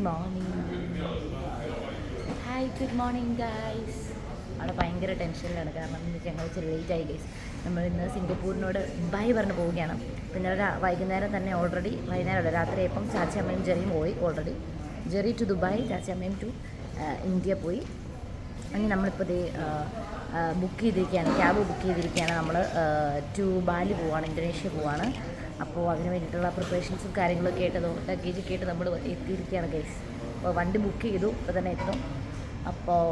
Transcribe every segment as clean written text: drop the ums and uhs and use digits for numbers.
Morning. Hi, good morning guys. അവിടെ ഭയങ്കര ടെൻഷനിലാണ്, കാരണം ഞങ്ങൾ ഇച്ചിരി ലേറ്റായി ഗൈസ്. നമ്മൾ ഇന്ന് സിംഗപ്പൂരിനോട് ബൈ പറഞ്ഞ് പോവുകയാണ്. പിന്നെ വൈകുന്നേരം തന്നെ ഓൾറെഡി വൈകുന്നേരമല്ല, രാത്രിയായപ്പം ചാച്ചമ്മയും ജെറിയും പോയി ഓൾറെഡി. ജെറി ടു ദുബായ്, ചാച്ചമ്മയും ടു ഇന്ത്യ പോയി. അങ്ങനെ നമ്മളിപ്പോൾ ബുക്ക് ചെയ്തിരിക്കുകയാണ്, ക്യാബ് ബുക്ക് ചെയ്തിരിക്കുകയാണ്. നമ്മൾ ടു ബാലി പോവാണ്, ഇന്തോനേഷ്യ പോവാണ്. അപ്പോൾ അതിന് വേണ്ടിയിട്ടുള്ള പ്രിപ്പറേഷൻസും കാര്യങ്ങളൊക്കെ ആയിട്ട് ലഗേജൊക്കെ ആയിട്ട് നമ്മൾ എത്തിയിരിക്കുകയാണ് ഗൈസ്. അപ്പോൾ വണ്ടി ബുക്ക് ചെയ്തു, ഇപ്പോൾ തന്നെ എത്തും. അപ്പോൾ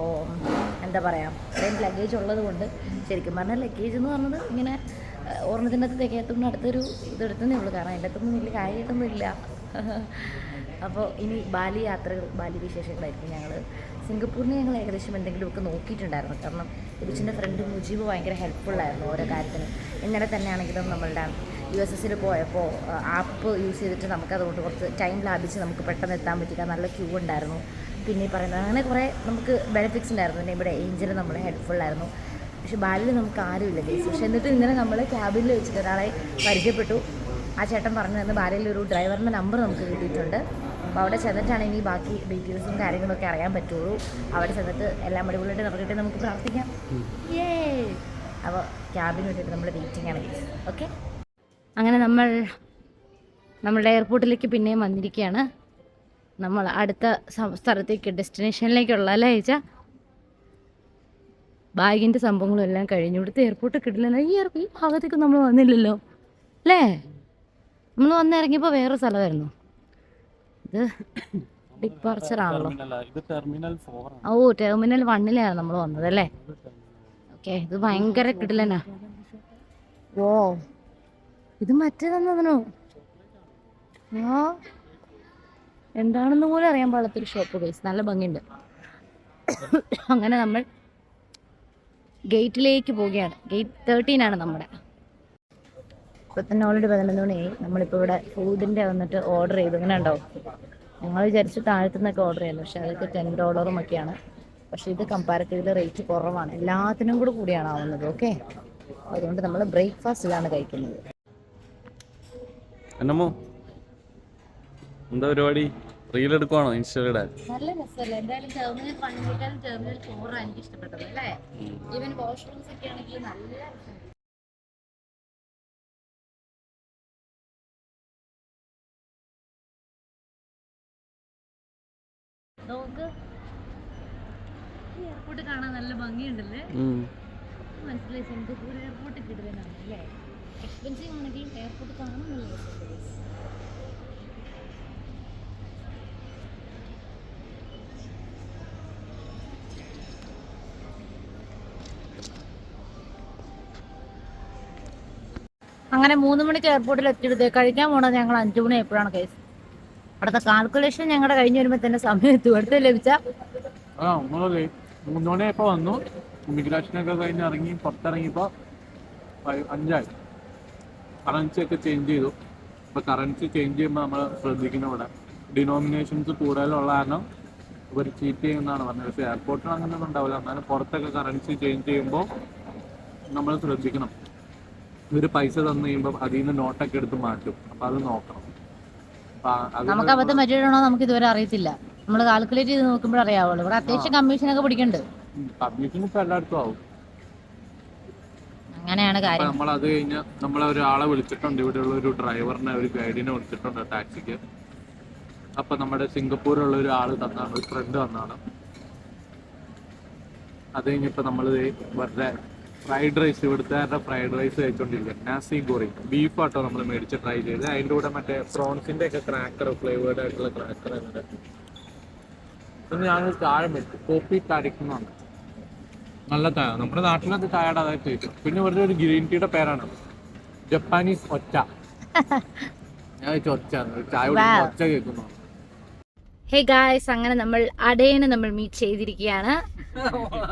എന്താ പറയുക, ഇത്രയും ലഗേജ് ഉള്ളത് കൊണ്ട് ശരിക്കും പറഞ്ഞാൽ ലഗേജ് എന്ന് പറഞ്ഞത് ഇങ്ങനെ ഓർമ്മത്തിൻ്റെ അകത്ത് തികയത്തൊന്നും അടുത്തൊരു ഇതെടുത്തതേ ഉള്ളൂ, കാരണം അതിൻ്റെ അകത്തൊന്നും വലിയ കാര്യമായിട്ടൊന്നും ഇല്ല. അപ്പോൾ ഇനി ബാലി യാത്രകൾ, ബാലി വിശേഷങ്ങളായിരിക്കും. ഞങ്ങൾ സിംഗപ്പൂരിന് ഞങ്ങൾ ഏകദേശം എന്തെങ്കിലുമൊക്കെ നോക്കിയിട്ടുണ്ടായിരുന്നു, കാരണം ഇബിച്ചിൻ്റെ ഫ്രണ്ട് മുജീബ് ഭയങ്കര ഹെൽപ്ഫുള്ളായിരുന്നു ഓരോ കാര്യത്തിനും. ഇന്നലെ തന്നെ ആണെങ്കിലും നമ്മളുടെ USSൽ പോയപ്പോൾ ആപ്പ് യൂസ് ചെയ്തിട്ട് നമുക്കതുകൊണ്ട് കുറച്ച് ടൈം ലാഭിച്ച് നമുക്ക് പെട്ടെന്ന് എത്താൻ പറ്റില്ല, നല്ല ക്യൂ ഉണ്ടായിരുന്നു. പിന്നെ ഈ പറയുന്നത് അങ്ങനെ കുറേ നമുക്ക് ബെനിഫിറ്റ്സ് ഉണ്ടായിരുന്നു. പിന്നെ ഇവിടെ ഏഞ്ചൽ നമ്മളെ ഹെൽപ്ഫുള്ളായിരുന്നു. പക്ഷേ ബാലിൽ നമുക്ക് ആരുമില്ല ഗൈസ്. പക്ഷേ എന്നിട്ട് ഇന്നലെ നമ്മൾ ക്യാബിനിൽ വെച്ചിട്ട് ഒരാളെ പരിചയപ്പെട്ടു. ആ ചേട്ടൻ പറഞ്ഞു തന്ന് ബാലിയിൽ ഒരു ഡ്രൈവറിൻ്റെ നമ്പർ നമുക്ക് കിട്ടിയിട്ടുണ്ട്. അപ്പോൾ അവിടെ ചെന്നിട്ടാണ് ഇനി ബാക്കി ഡീറ്റെയിൽസും കാര്യങ്ങളൊക്കെ അറിയാൻ പറ്റുള്ളൂ. അവിടെ ചെന്നിട്ട് എല്ലാം അടിപൊളിയായിട്ട് നടക്കട്ടെ, നമുക്ക് പ്രാർത്ഥിക്കാം. അപ്പോൾ ക്യാബിന് വേണ്ടിയിട്ട് നമ്മൾ വെയിറ്റിംഗ് ആണ് ഗൈസ്. ഓക്കെ, അങ്ങനെ നമ്മളുടെ എയർപോർട്ടിലേക്ക് പിന്നെയും വന്നിരിക്കുകയാണ്. നമ്മൾ അടുത്ത സ്ഥലത്തേക്ക്, ഡെസ്റ്റിനേഷനിലേക്കുള്ള അല്ലേ ചേച്ചാ, ബാഗിൻ്റെ സംഭവങ്ങളും എല്ലാം കഴിഞ്ഞു. ഇവിടുത്തെ എയർപോർട്ട് കിട്ടില്ല. ഈ ഭാഗത്തേക്ക് നമ്മൾ വന്നില്ലല്ലോ അല്ലേ. നമ്മൾ വന്നിറങ്ങിയപ്പോൾ വേറെ സ്ഥലമായിരുന്നു. ഇത് ഡിപ്പാർച്ചർ ആണല്ലോ. ഓ, ടെർമിനൽ 1 നമ്മൾ വന്നത് അല്ലേ. ഓക്കെ, ഇത് ഭയങ്കര കിടിലനാ. ഓ, ഇത് മറ്റേതെന്നോ എന്താണെന്ന് പോലും അറിയാൻ പാടാത്തൊരു ഷോപ്പ് ഗൈസ്, നല്ല ഭംഗിയുണ്ട്. അങ്ങനെ നമ്മൾ ഗേറ്റിലേക്ക് പോവുകയാണ്. ഗേറ്റ് 13 നമ്മുടെ. ഇപ്പോൾ തന്നെ ഓൾറെഡി 11 മണിയായി. നമ്മളിപ്പോൾ ഇവിടെ ഫുഡിൻ്റെ വന്നിട്ട് ഓർഡർ ചെയ്തു. ഇങ്ങനെ ഉണ്ടാവും, ഞങ്ങൾ വിചാരിച്ച് താഴത്തുനിന്നൊക്കെ ഓർഡർ ചെയ്യുന്നു, പക്ഷേ അതൊക്കെ $10 ഒക്കെയാണ്. പക്ഷേ ഇത് കമ്പാരിറ്റീവ്ലി റേറ്റ് കുറവാണ്, എല്ലാത്തിനും കൂടിയാണ് ആവുന്നത്. ഓക്കെ, അതുകൊണ്ട് നമ്മൾ ബ്രേക്ക്ഫാസ്റ്റിലാണ് കഴിക്കുന്നത്. എന്താ പരിപാടി? റീൽ എടുക്കുവാണോ ഇൻസ്റ്റയിലിടാൻ? നല്ല രസമല്ലേ. എന്തായാലും ടെർമിനൽ 1 ടെർമിനൽ 4 എനിക്ക് ഇഷ്ടപ്പെട്ടത് അല്ലേ. ഈവൻ വാഷ്റൂംസ് ഒക്കെ ആണെങ്കിൽ നല്ല നമുക്ക് എയർപോർട്ട് കാണാൻ നല്ല ഭംഗിയുണ്ടല്ലേ. മനസ്സിലായി, സിംഗപ്പൂർ എയർപോർട്ട് കിട്ടുന്നതാണ് അല്ലേ. എക്സ്പെൻസീവ് ആണെങ്കിൽ എയർപോർട്ട് കാണാൻ നല്ല രസമുണ്ട്. അങ്ങനെ 3 മണിക്ക് എയർപോർട്ടിൽ എത്തിയെടുത്ത് കഴിക്കാൻ പോണത് ഞങ്ങൾ 5 മണി എപ്പോഴാണ് കേസ്. അവിടുത്തെ കാൽക്കുലേഷൻ ഞങ്ങളുടെ കഴിഞ്ഞ് വരുമ്പോൾ തന്നെ സമയം എത്തും. അടുത്ത് ലഭിച്ച 3 മണിയപ്പോൾ വന്നു. ഇമിഗ്രേഷനൊക്കെ കഴിഞ്ഞ് ഇറങ്ങി പുറത്തിറങ്ങിയപ്പോൾ 5 കറൻസി ഒക്കെ ചേഞ്ച് ചെയ്തു. ഇപ്പോൾ കറൻസി ചേഞ്ച് ചെയ്യുമ്പോൾ നമ്മൾ ശ്രദ്ധിക്കുന്ന ഇവിടെ ഡിനോമിനേഷൻസ് കൂടുതലുള്ള കാരണം ഇവർ ചീറ്റ് ചെയ്യുന്നതാണ് പറഞ്ഞത്. പക്ഷേ എയർപോർട്ടിൽ അങ്ങനെയൊന്നും ഉണ്ടാവില്ല. എന്നാലും പുറത്തൊക്കെ കറൻസി ചേഞ്ച് ചെയ്യുമ്പോൾ നമ്മൾ ശ്രദ്ധിക്കണം. ഇവർ പൈസ തന്നു കഴിയുമ്പോൾ അതിൽ നിന്ന് നോട്ടൊക്കെ എടുത്ത് മാറ്റും. അപ്പോൾ അത് നോക്കണം. നമുക്ക് അബദ്ധം പറ്റിയിട്ടാണോ നമുക്ക് ഇതുവരെ അറിയത്തില്ല. നമ്മൾ കാൽക്കുലേറ്റ് ചെയ്ത് നോക്കുമ്പോൾ അറിയാവുള്ളൂ. ഇവിടെ അത്യാവശ്യം കമ്മീഷനൊക്കെ പിടിക്കുന്നുണ്ട്. കമ്മീഷൻ ഇപ്പോൾ എല്ലായിടത്തും ആവും. അങ്ങനെയാണ് കാര്യം. നമ്മൾ അത് കഴിഞ്ഞ് നമ്മളെ ഒരാളെ വിളിച്ചിട്ടുണ്ട്, ഇവിടെയുള്ള ഒരു ഡ്രൈവറിനെ, ഒരു ഗൈഡിനെ വിളിച്ചിട്ടുണ്ട് ടാക്സിക്ക്. അപ്പം നമ്മുടെ സിംഗപ്പൂരിലുള്ള ഒരാൾ തന്നാണ്, ഒരു ഫ്രണ്ട് തന്നാണ്. അത് കഴിഞ്ഞപ്പോൾ നമ്മൾ വെറുതെ ഫ്രൈഡ് റൈസ്, ഇവിടുത്തെ ഫ്രൈഡ് റൈസ് കഴിച്ചോണ്ടിരിക്കുക. നാസി ഗോറി ബീഫ് ആട്ടോ നമ്മൾ മേടിച്ച് ട്രൈ ചെയ്ത്. അതിൻ്റെ കൂടെ മറ്റേ പ്രോൺസിൻ്റെ ഒക്കെ ക്രാക്കർ, ഫ്ലേവേർഡ് ആയിട്ടുള്ള ക്രാക്കർ ഉണ്ട്. പിന്നെ ഞാൻ ചായ വെച്ചു, കോപ്പി തടിക്കുന്നതാണ്. നല്ല ചായ, നമ്മുടെ നാട്ടിലൊക്കെ ചായയുടെ അതായത് കഴിക്കും. പിന്നെ ഇവരുടെ ഒരു ഗ്രീൻ ടീയുടെ പേരാണ് ജപ്പാനീസ് ഒച്ച. ഞാൻ ഒച്ച ചായ ഒച്ച കേൾക്കുന്നു. ഹേ ഗായ്സ്, അങ്ങനെ നമ്മൾ അടേനെ നമ്മൾ മീറ്റ് ചെയ്തിരിക്കുകയാണ്.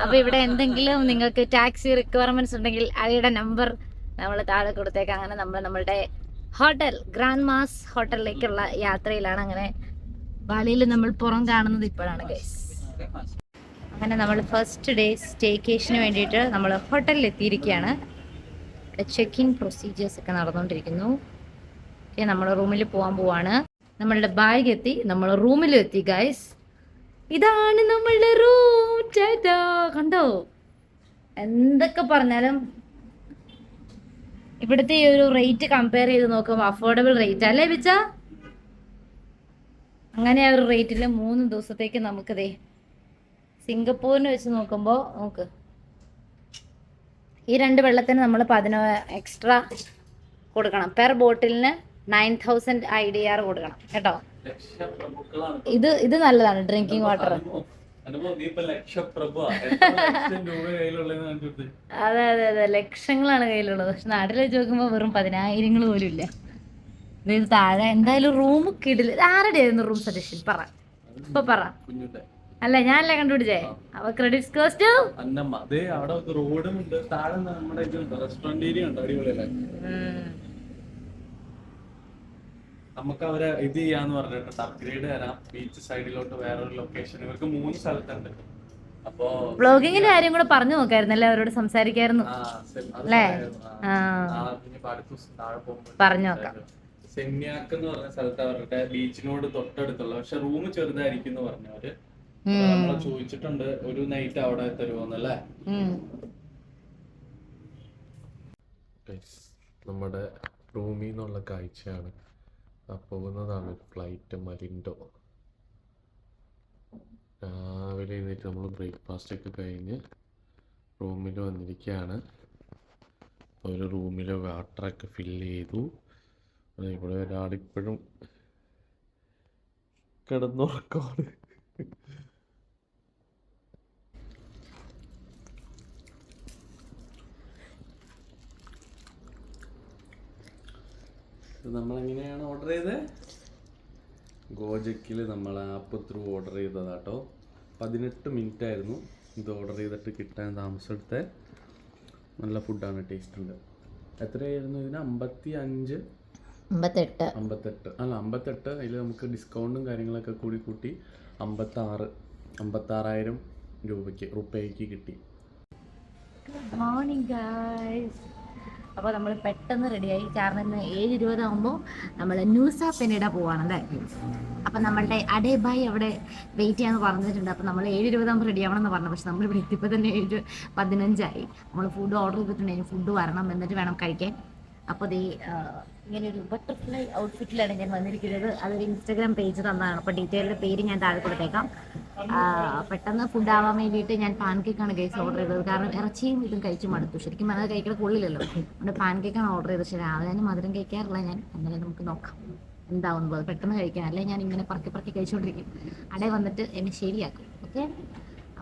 അപ്പോൾ ഇവിടെ എന്തെങ്കിലും നിങ്ങൾക്ക് ടാക്സി റിക്വയർമെന്റ്സ് ഉണ്ടെങ്കിൽ അടയുടെ നമ്പർ നമ്മൾ താഴെ കൊടുത്തേക്കാം. അങ്ങനെ നമ്മളുടെ ഹോട്ടൽ ഗ്രാൻഡ് മാസ് ഹോട്ടലിലേക്കുള്ള യാത്രയിലാണ്. അങ്ങനെ ബാലിയിൽ നമ്മൾ പുറം കാണുന്നത് ഇപ്പോഴാണ് ഗൈസ്. അങ്ങനെ നമ്മൾ ഫസ്റ്റ് ഡേ സ്റ്റേക്കേഷന് വേണ്ടിയിട്ട് നമ്മൾ ഹോട്ടലിൽ എത്തിയിരിക്കുകയാണ്. ഇവിടെ ചെക്ക് ഇൻ പ്രൊസീജിയേഴ്സ് ഒക്കെ നടന്നുകൊണ്ടിരിക്കുന്നു. നമ്മൾ റൂമിൽ പോകാൻ പോവാണ്. നമ്മളുടെ ബാഗ് എത്തി, നമ്മൾ റൂമിലും എത്തി ഗൈസ്. ഇതാണ് നമ്മളുടെ റൂം. ചേട്ടാ കണ്ടോ? എന്തൊക്കെ പറഞ്ഞാലും ഇവിടുത്തെ ഈ ഒരു റേറ്റ് കമ്പയർ ചെയ്ത് നോക്കുമ്പോൾ അഫോർഡബിൾ റേറ്റ് അല്ലേ ബിച്ച? അങ്ങനെ ആ ഒരു റേറ്റിൽ 3 ദിവസത്തേക്ക് നമുക്കിതേ സിംഗപ്പൂരിന് വെച്ച് നോക്കുമ്പോൾ നോക്ക്, ഈ 2 വെള്ളത്തിന് നമ്മൾ 10 എക്സ്ട്രാ കൊടുക്കണം. പെർ ബോട്ടിലിന് 9000 IDR കൊടുക്കണം കേട്ടോ. ഇത് നല്ലതാണ് ഡ്രിങ്കിങ് വാട്ടർ. അതെ അതെ അതെ, ലക്ഷങ്ങളാണ് കയ്യിലുള്ളത്. പക്ഷെ നാട്ടിൽ വെച്ച് നോക്കുമ്പോൾ വെറും 10,000 പോലും ഇല്ല. ഇത് താഴെ എന്തായാലും റൂം കിടില്. ആരുടെ ആയിരുന്നു റൂം സജഷൻ? പറ. അല്ല ഞാനല്ലേ കണ്ടുപിടിച്ചേ. അപ്പൊ ക്രെഡിറ്റ് കോസ്റ്റ് നമുക്ക് അവരെ ഇത് ചെയ്യാന്ന് പറഞ്ഞിട്ട് അപ്ഗ്രേഡ് തരാം. ബീച്ച് സൈഡിലോട്ട് വേറൊരു ലൊക്കേഷൻ. ഇവർക്ക് 3 സ്ഥലത്തുണ്ട്. അപ്പൊ വ്ളോഗിങ്ങിന്റെ കാര്യം കൂടെ പറഞ്ഞു നോക്കായിരുന്നല്ലേ, അവരോട് സംസാരിക്കായിരുന്നു അല്ലേ? പറഞ്ഞു നോക്കാം. സെന്യാക്ക് എന്ന് പറഞ്ഞ സ്ഥലത്ത് അവരുടെ ബീച്ചിനോട് തൊട്ടടുത്തുള്ള, പക്ഷെ റൂം ചെറുതായിരിക്കും എന്ന് പറഞ്ഞവര് നമ്മളെ ചോദിച്ചിട്ടുണ്ട്. ഒരു നൈറ്റ് അവിടെ തരുമോന്നല്ലേ? നമ്മുടെ റൂമിൽ നിന്നുള്ള കാഴ്ചയാണ്. പോകുന്നതാണ് ഫ്ലൈറ്റ് മലിൻഡോ. രാവിലെ എഴുന്നേറ്റ് നമ്മൾ ബ്രേക്ക്ഫാസ്റ്റ് ഒക്കെ കഴിഞ്ഞ് റൂമിൽ വന്നിരിക്കുകയാണ്. ഒരു റൂമിലെ വാട്ടറൊക്കെ ഫില്ല് ചെയ്തു. ഇവിടെ ഒരാളിപ്പോഴും കിടന്നുറക്കമാണ്. നമ്മളെങ്ങനെയാണ് ഓർഡർ ചെയ്തത്? ഗോജക്കിൽ നമ്മൾ ആപ്പ് ത്രൂ ഓർഡർ ചെയ്തതാട്ടോ. 18 മിനിറ്റ് ആയിരുന്നു ഇത് ഓർഡർ ചെയ്തിട്ട് കിട്ടാൻ താമസമെടുത്ത്. നല്ല ഫുഡാണ്, ടേസ്റ്റ് ഉണ്ട്. എത്രയായിരുന്നു ഇതിന്? 58 അല്ല 58. അതിൽ നമുക്ക് ഡിസ്കൗണ്ടും കാര്യങ്ങളൊക്കെ കൂടി കൂട്ടി 56,000 റുപ്പയ്ക്ക് കിട്ടി. Good morning guys. അപ്പോൾ നമ്മൾ പെട്ടെന്ന് റെഡിയായി. കാരണം ഇന്ന് 7:20 ആകുമ്പോൾ നമ്മൾ ന്യൂസ പെനിഡ പോവാണല്ലേ. അപ്പം നമ്മളുടെ അഡേബായി അവിടെ വെയിറ്റ് ചെയ്യാന്ന് പറഞ്ഞിട്ടുണ്ട്. അപ്പം നമ്മൾ 7:20 ആകുമ്പോൾ റെഡി ആവണം എന്ന് പറഞ്ഞു. പക്ഷെ നമ്മളിവിടെ എത്തിയപ്പോൾ തന്നെ 7:15 നമ്മൾ ഫുഡ് ഓർഡർ ചെയ്തിട്ടുണ്ടെങ്കിൽ ഫുഡ് വരണം, എന്നിട്ട് വേണം കഴിക്കാൻ. അപ്പോൾ ഇങ്ങനെ ഒരു ബട്ടർഫ്ലൈ ഔട്ട്ഫിറ്റിലാണ് ഞാൻ വന്നിരിക്കുന്നത്. അതൊരു ഇൻസ്റ്റാഗ്രാം പേജ് തന്നതാണ്. അപ്പോൾ ഡീറ്റെയിലിൻ്റെ പേര് ഞാൻ താഴെ കൊടുത്തേക്കാം. പെട്ടെന്ന് ഫുഡ് ആവാൻ വേണ്ടിയിട്ട് ഞാൻ പാൻ കേക്കാണ് ഗൈസ് ഓർഡർ ചെയ്തത്. കാരണം ഇറച്ചിയും ഇതും കഴിച്ച് മടുത്തു. ശരിക്കും അത് കഴിക്കാൻ കൊള്ളില്ലല്ലോ. അതുകൊണ്ട് പാൻ കേക്കാണ് ഓർഡർ ചെയ്തത്. പക്ഷേ രാവിലെ ഞാൻ മധുരം കഴിക്കാറില്ല ഞാൻ. എന്നാലും നമുക്ക് നോക്കാം എന്താവുന്നത്. പെട്ടെന്ന് കഴിക്കാൻ, അല്ലെങ്കിൽ ഞാൻ ഇങ്ങനെ പറക്കി കഴിച്ചുകൊണ്ടിരിക്കും. അവിടെ വന്നിട്ട് എന്നെ ശരിയാക്കും. ഓക്കെ,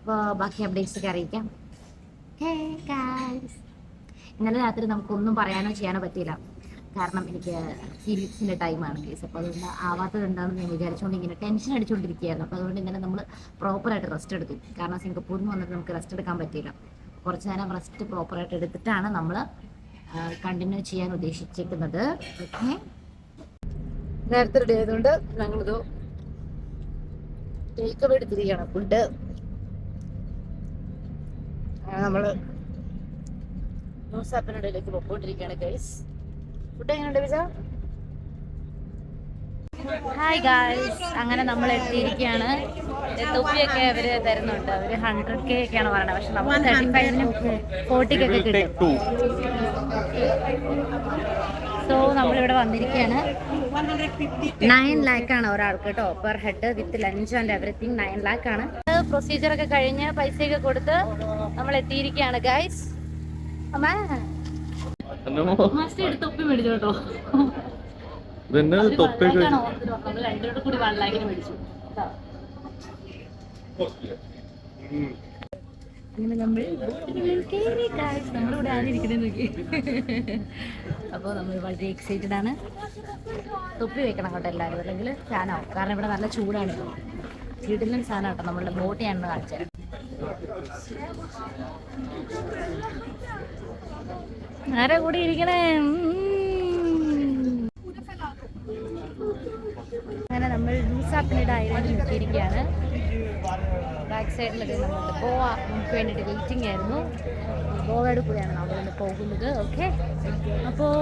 അപ്പോൾ ബാക്കി അപ്ഡേറ്റ്സ് ഒക്കെ അറിയിക്കാം. ഓക്കെ ഗൈസ്, ഇന്നലെ രാത്രി നമുക്കൊന്നും പറയാനോ ചെയ്യാനോ പറ്റിയില്ല. കാരണം എനിക്ക് പീരിയഡ്സിൻ്റെ ടൈമാണ് കേസ്. അപ്പോൾ അതുകൊണ്ട് ആവാത്തത് എന്താണെന്ന് ഞാൻ വിചാരിച്ചുകൊണ്ട് ഇങ്ങനെ ടെൻഷൻ അടിച്ചുകൊണ്ടിരിക്കുകയായിരുന്നു. അപ്പോൾ അതുകൊണ്ട് ഇങ്ങനെ നമ്മൾ പ്രോപ്പറായിട്ട് റെസ്റ്റ് എടുത്തു. കാരണം സിംഗപ്പൂരിൽ നിന്ന് വന്നിട്ട് നമുക്ക് റെസ്റ്റ് എടുക്കാൻ പറ്റിയില്ല. കുറച്ച് നേരം റെസ്റ്റ് പ്രോപ്പറായിട്ട് എടുത്തിട്ടാണ് നമ്മൾ കണ്ടിന്യൂ ചെയ്യാൻ ഉദ്ദേശിച്ചിരിക്കുന്നത്. ഓക്കെ, നേരത്തെ റെഡി ആയതുകൊണ്ട് ഞങ്ങളിത് ടേക്ക് അവേ എടുത്തിരിക്കുകയാണ് ഫുഡ്. നമ്മൾ ന്യൂസാപ്പിനിടയിലേക്ക് പോയിക്കൊണ്ടിരിക്കുകയാണ് ഗൈസ്. ഫുഡ് എങ്ങനെയുണ്ട് വിജ? ഹായ് ഗായ്സ്, അങ്ങനെ നമ്മൾ എത്തിയിരിക്കുകയാണ്. തൊപ്പിയൊക്കെ അവര് തരുന്നുണ്ട്. അവര് 100K ഒക്കെയാണ് പറയുന്നത്. പക്ഷെ നമുക്ക് 35-നും 40-ക്കൊക്കെ കിട്ടും. സോ നമ്മളിവിടെ വന്നിരിക്കുകയാണ്. 9 lakh ആണ് ഒരാൾക്ക് കേട്ടോ, per head with lunch and everything. 9 lakh ആണ്. പ്രൊസീജിയറൊക്കെ കഴിഞ്ഞ് പൈസയൊക്കെ കൊടുത്ത് നമ്മൾ എത്തിയിരിക്കുകയാണ് ഗൈസ്. അമ്മ തൊപ്പി മേടിച്ചു കേട്ടോ. രണ്ടോട് കൂടി 1 lakh മേടിച്ചു. അങ്ങനെ നമ്മളിവിടെ ആരിയിരിക്കണേ നോക്കി. അപ്പോൾ നമ്മൾ വളരെ എക്സൈറ്റഡ് ആണ്. തൊപ്പി വെക്കണം കേട്ടോ എല്ലാവരും, അല്ലെങ്കിൽ ഫാനാവും. കാരണം ഇവിടെ നല്ല ചൂടാണ്. വീട്ടിലും സാധനം കേട്ടോ. നമ്മളുടെ ബോട്ടിയാണെന്ന് കാണിച്ചത്. ആരാ കൂടി ഇരിക്കണേ? അങ്ങനെ നമ്മൾ ന്യൂസാപ്പിനിടെ ഐലൻഡിൽ എത്തിയിരിക്കുകയാണ്. ബാക്ക് സൈഡിലൊക്കെ നമ്മളുടെ ഗോവ നമുക്ക് വേണ്ടിയിട്ട് വെയിറ്റിംഗ് ആയിരുന്നു. ഗോവയുടെ കൂടെയാണ് നമ്മളിന്ന് പോകുന്നത്. ഓക്കെ, അപ്പോൾ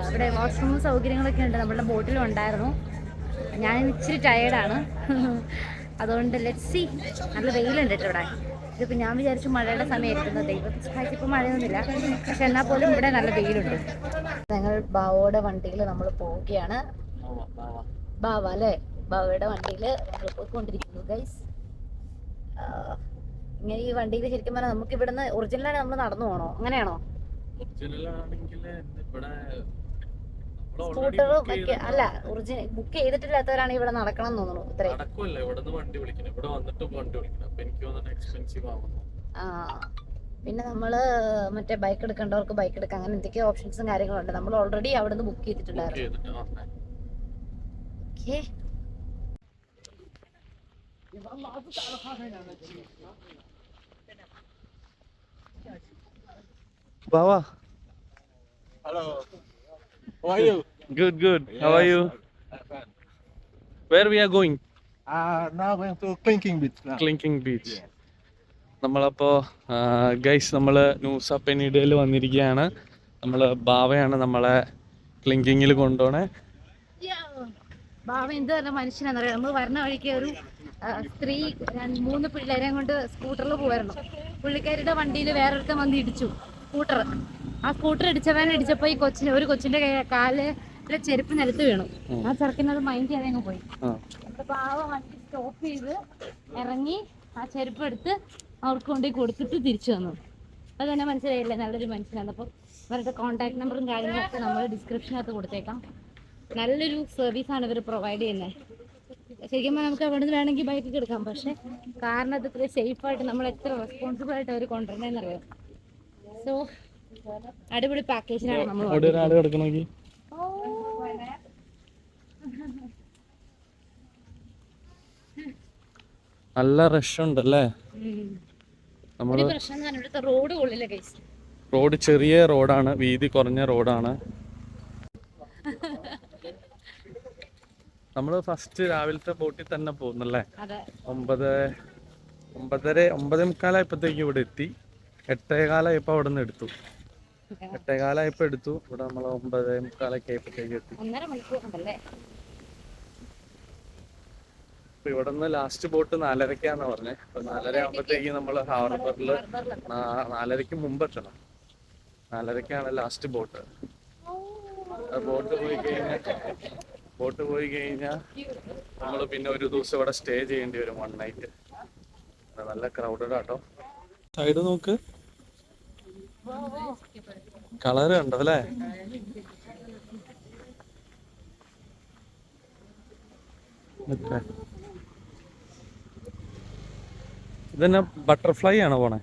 ഇവിടെ വാഷ്റൂം സൗകര്യങ്ങളൊക്കെ ഉണ്ട്. നമ്മളുടെ ബോട്ടിലും ഉണ്ടായിരുന്നു. ഞാൻ ഇച്ചിരി ടയേർഡാണ്. അതുകൊണ്ട് ലെറ്റ്സ് സീ. നല്ല വെയിലുണ്ട് കേട്ടോ ഇവിടെ. ഇതിപ്പോൾ ഞാൻ വിചാരിച്ചു മഴയുടെ സമയമായിരിക്കുന്നത്. ദൈവത്തെ സഹായിച്ച് ഇപ്പോൾ മഴയൊന്നുമില്ല, പക്ഷെ എന്നാൽ പോലും ഇവിടെ നല്ല വെയിലുണ്ട്. ഞങ്ങൾ ബാവയുടെ വണ്ടിയിൽ നമ്മൾ പോവുകയാണ്. ബാവ അല്ലേ, ബാവയുടെ വണ്ടിയിൽ നമ്മൾ പോയിക്കൊണ്ടിരിക്കുന്നു ഗൈസ്. ഇങ്ങനെ ഈ വണ്ടിയിൽ ശരിക്കും പറഞ്ഞാൽ നമുക്ക് ഇവിടുന്ന് ഒറിജിനലാണ് നമ്മൾ നടന്നു പോകണോ, അങ്ങനെയാണോ? സ്കൂട്ടറും ഒക്കെ അല്ല, ഒറിജിനൽ ബുക്ക് ചെയ്തിട്ടില്ലാത്തവരാണ് ഇവിടെ നടക്കണം എന്ന് തോന്നുന്നു. ഇത്രയും ആ പിന്നെ നമ്മള് മറ്റേ ബൈക്ക് എടുക്കേണ്ടവർക്ക് ബൈക്ക് എടുക്കാം, അങ്ങനെ എന്തൊക്കെയോ ഓപ്ഷൻസും കാര്യങ്ങളുണ്ട്. നമ്മൾ ഓൾറെഡി അവിടെ നിന്ന് ബുക്ക് ചെയ്തിട്ടുണ്ടായിരുന്നു. Okay. Bawa. Hello. How are you? Good. How are you? Where we are going? Now going to Clinking Beach. Now. Clinking Beach. നമ്മളപ്പോൾ ഗൈസ് നമ്മൾ ന്യൂസ പെനിഡയിൽ വന്നിരിക്കുകയാണ്. നമ്മൾ ബാവയാണ് നമ്മളെ ക്ലിങ്കിങ്ങിൽ കൊണ്ടുപോണേ. ബാവ എന്ത് പറഞ്ഞ മനുഷ്യനാണെന്നറിയാം. നമ്മൾ വരണ വഴിക്ക് ഒരു സ്ത്രീ 3 പിള്ളേരെയും കൊണ്ട് സ്കൂട്ടറിൽ പോയിരുന്നു. പുള്ളിക്കാരിയുടെ വണ്ടിയിൽ വേറൊരുത്തൻ വന്ന് ഇടിച്ചു സ്കൂട്ടർ. ആ സ്കൂട്ടർ ഇടിച്ചപ്പോൾ ഈ ഒരു കൊച്ചിന്റെ കാലിലെ ചെരുപ്പ് നിലത്ത് വീണു. ആ ചെറുക്കിനത് മൈൻഡ് ചെയ്യാതെ അങ്ങ് പോയി. അപ്പൊ ബാവ വണ്ടി സ്റ്റോപ്പ് ചെയ്ത് ഇറങ്ങി ആ ചെരുപ്പ് എടുത്ത് അവർക്ക് കൊണ്ടുപോയി കൊടുത്തിട്ട് തിരിച്ചു വന്നു. അത് തന്നെ മനസ്സിലായില്ലേ, നല്ലൊരു മനുഷ്യനാണ്. അപ്പോൾ അവരുടെ കോൺടാക്ട് നമ്പറും കാര്യങ്ങളൊക്കെ നമ്മൾ ഡിസ്ക്രിപ്ഷനകത്ത് കൊടുത്തേക്കാം. നല്ലൊരു സർവീസാണ് ഇവർ പ്രൊവൈഡ് ചെയ്യുന്നത്. ശരിക്കും നമുക്ക് അവിടെ നിന്ന് വേണമെങ്കിൽ ബൈക്കൊക്കെ എടുക്കാം, പക്ഷെ കാരണം അത് ഇത്ര സേഫായിട്ട് നമ്മൾ എത്ര റെസ്പോൺസിബിൾ ആയിട്ട് അവർ കൊണ്ടുവരണമെന്നറിയാം. സോ അടിപൊളി പാക്കേജിനാണ് നമ്മൾ. നല്ല റഷ് ഉണ്ടല്ലേ. റോഡ് കൊള്ളില്ല ഗൈസ്. റോഡ് ചെറിയ റോഡാണ്, വീതി കുറഞ്ഞ റോഡാണ്. നമ്മൾ ഫസ്റ്റ് രാവിലത്തെ ബോട്ടിൽ തന്നെ പോകുന്നല്ലേ. 9:45 ഇവിടെ എത്തി. 8:15 അവിടെ നിന്ന് എടുത്തു. 8:15 എടുത്തു. ഇവിടെ നമ്മൾ 9:45 എത്തി. അപ്പൊ ഇവിടെ നിന്ന് ലാസ്റ്റ് ബോട്ട് 4:30 പറഞ്ഞേ. അപ്പൊ 4:30 ആകുമ്പോഴത്തേക്ക് നമ്മൾ ഹാർബറിൽ 4:30 മുമ്പ് എത്തണം. 4:30 ലാസ്റ്റ് ബോട്ട്. ബോട്ട് പോയി കഴിഞ്ഞാൽ നമ്മൾ പിന്നെ ഒരു ദിവസം ഇവിടെ സ്റ്റേ ചെയ്യേണ്ടി വരും, 1 നൈറ്റ്. നല്ല ക്രൗഡഡ് ആട്ടോ. സൈഡ് നോക്ക്, കളറ് കണ്ടോ അല്ലേ. ഇതന്നെ ബട്ടർഫ്ലൈ ആണോ പോണേ?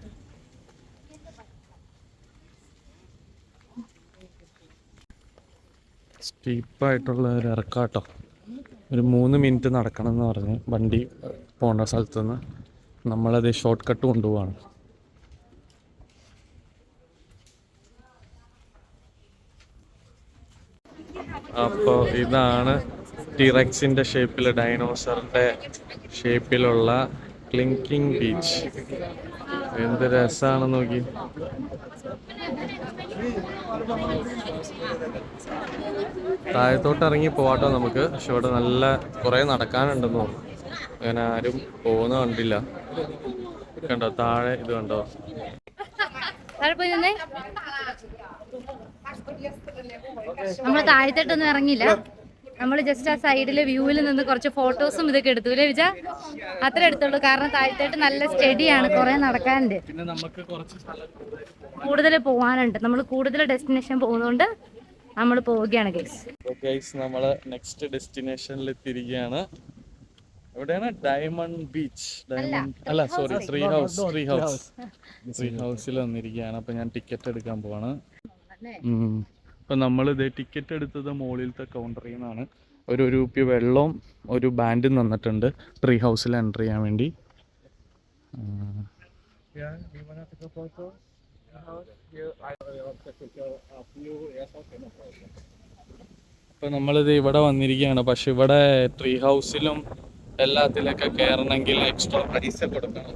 സ്റ്റീപ്പായിട്ടുള്ള ഒരു ഇറക്കാട്ടോ. ഒരു 3 മിനിറ്റ് നടക്കണം എന്ന് പറഞ്ഞ് വണ്ടി പോകേണ്ട സ്ഥലത്ത് നിന്ന് നമ്മളത് ഷോർട്ട് കട്ട് കൊണ്ടുപോവാണ്. അപ്പോൾ ഇതാണ് ടിറക്സിൻ്റെ ഷേപ്പിൽ, ഡൈനോസറിൻ്റെ ഷേപ്പിലുള്ള ക്ലിങ്കിങ് ബീച്ച്. എന്ത് രസമാണെന്ന് നോക്കി. താഴത്തോട്ട് ഇറങ്ങി പോവാട്ടോ നമുക്ക്. പക്ഷെ ഇവിടെ നല്ല കുറേ നടക്കാനുണ്ടെന്ന് തോന്നുന്നു. അങ്ങനെ ആരും പോകുന്ന കണ്ടില്ല. കണ്ടോ താഴെ ഇത് കണ്ടോ. നമ്മൾ താഴത്തോട്ടൊന്നും ഇറങ്ങിയില്ല. നമ്മൾ ജസ്റ്റ് ആ സൈഡിലെ വ്യൂവിൽ നിന്ന് കുറച്ച് ഫോട്ടോസും ഇതൊക്കെ എടുത്തു അല്ലേ വിജ? അത്ര എടുത്തുള്ളൂ. കാരണം താഴത്തോട്ട് നല്ല സ്റ്റഡിയാണ്, കുറെ നടക്കാനുണ്ട്, പിന്നെ നമുക്ക് കുറച്ച് കൂടുതൽ പോകാനുണ്ട്. നമ്മൾ കൂടുതൽ ഡെസ്റ്റിനേഷൻ പോകുന്നതുകൊണ്ട് നമ്മൾ പോവുകയാണ് ഗൈസ്. നമ്മള് നെക്സ്റ്റ് ഡെസ്റ്റിനേഷനിൽ എത്തിയിരിക്കുകയാണ്. എവിടെയാണ്? Diamond beach. അല്ല സോറി, ട്രീ ഹൗസിൽ വന്നിരിക്കുകയാണ്. അപ്പൊ ഞാൻ ടിക്കറ്റ് എടുക്കാൻ പോവാണ്. അപ്പൊ നമ്മൾ ഇതേ ടിക്കറ്റ് എടുത്തത് മുകളിലത്തെ കൗണ്ടറിൽ നിന്നാണ്. ഒരു രൂപ വെള്ളവും ഒരു ബാൻഡും തന്നിട്ടുണ്ട് ട്രീ ഹൗസിൽ എൻ്റർ ചെയ്യാൻ വേണ്ടി. അപ്പൊ നമ്മളിത് ഇവിടെ വന്നിരിക്കുകയാണ്. പക്ഷെ ഇവിടെ ട്രീ ഹൗസിലും എല്ലാത്തിലൊക്കെ കയറണമെങ്കിൽ എക്സ്ട്രാ പൈസ കൊടുക്കണം.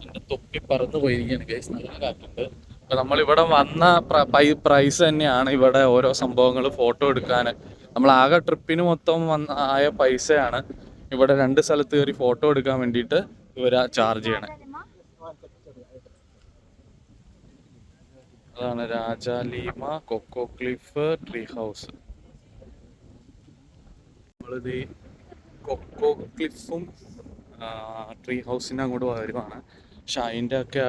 എൻ്റെ തൊപ്പി പറന്ന് പോയിരിക്കുകയാണ് ഗൈസ്, നല്ല കാറ്റുണ്ട്. അപ്പൊ നമ്മളിവിടെ വന്ന പ്രൈസ് തന്നെയാണ് ഇവിടെ ഓരോ സംഭവങ്ങൾ ഫോട്ടോ എടുക്കാൻ നമ്മൾ ആകെ ട്രിപ്പിന് മൊത്തം ആയ പൈസയാണ് ഇവിടെ 2 സ്ഥലത്ത് കയറി ഫോട്ടോ എടുക്കാൻ വേണ്ടിയിട്ട് ഇവരാ ചാർജ് ചെയ്യണേ. അതാണ് രാജാലീമ, കൊക്കോ ക്ലിഫ്, ട്രീ ഹൗസ്. നമ്മളിത് കൊക്കോ ക്ലിഫും ട്രീ ഹൗസിൻ്റെ അങ്ങോട്ട് വരുവാണ്. പക്ഷെ അതിൻ്റെ ഒക്കെ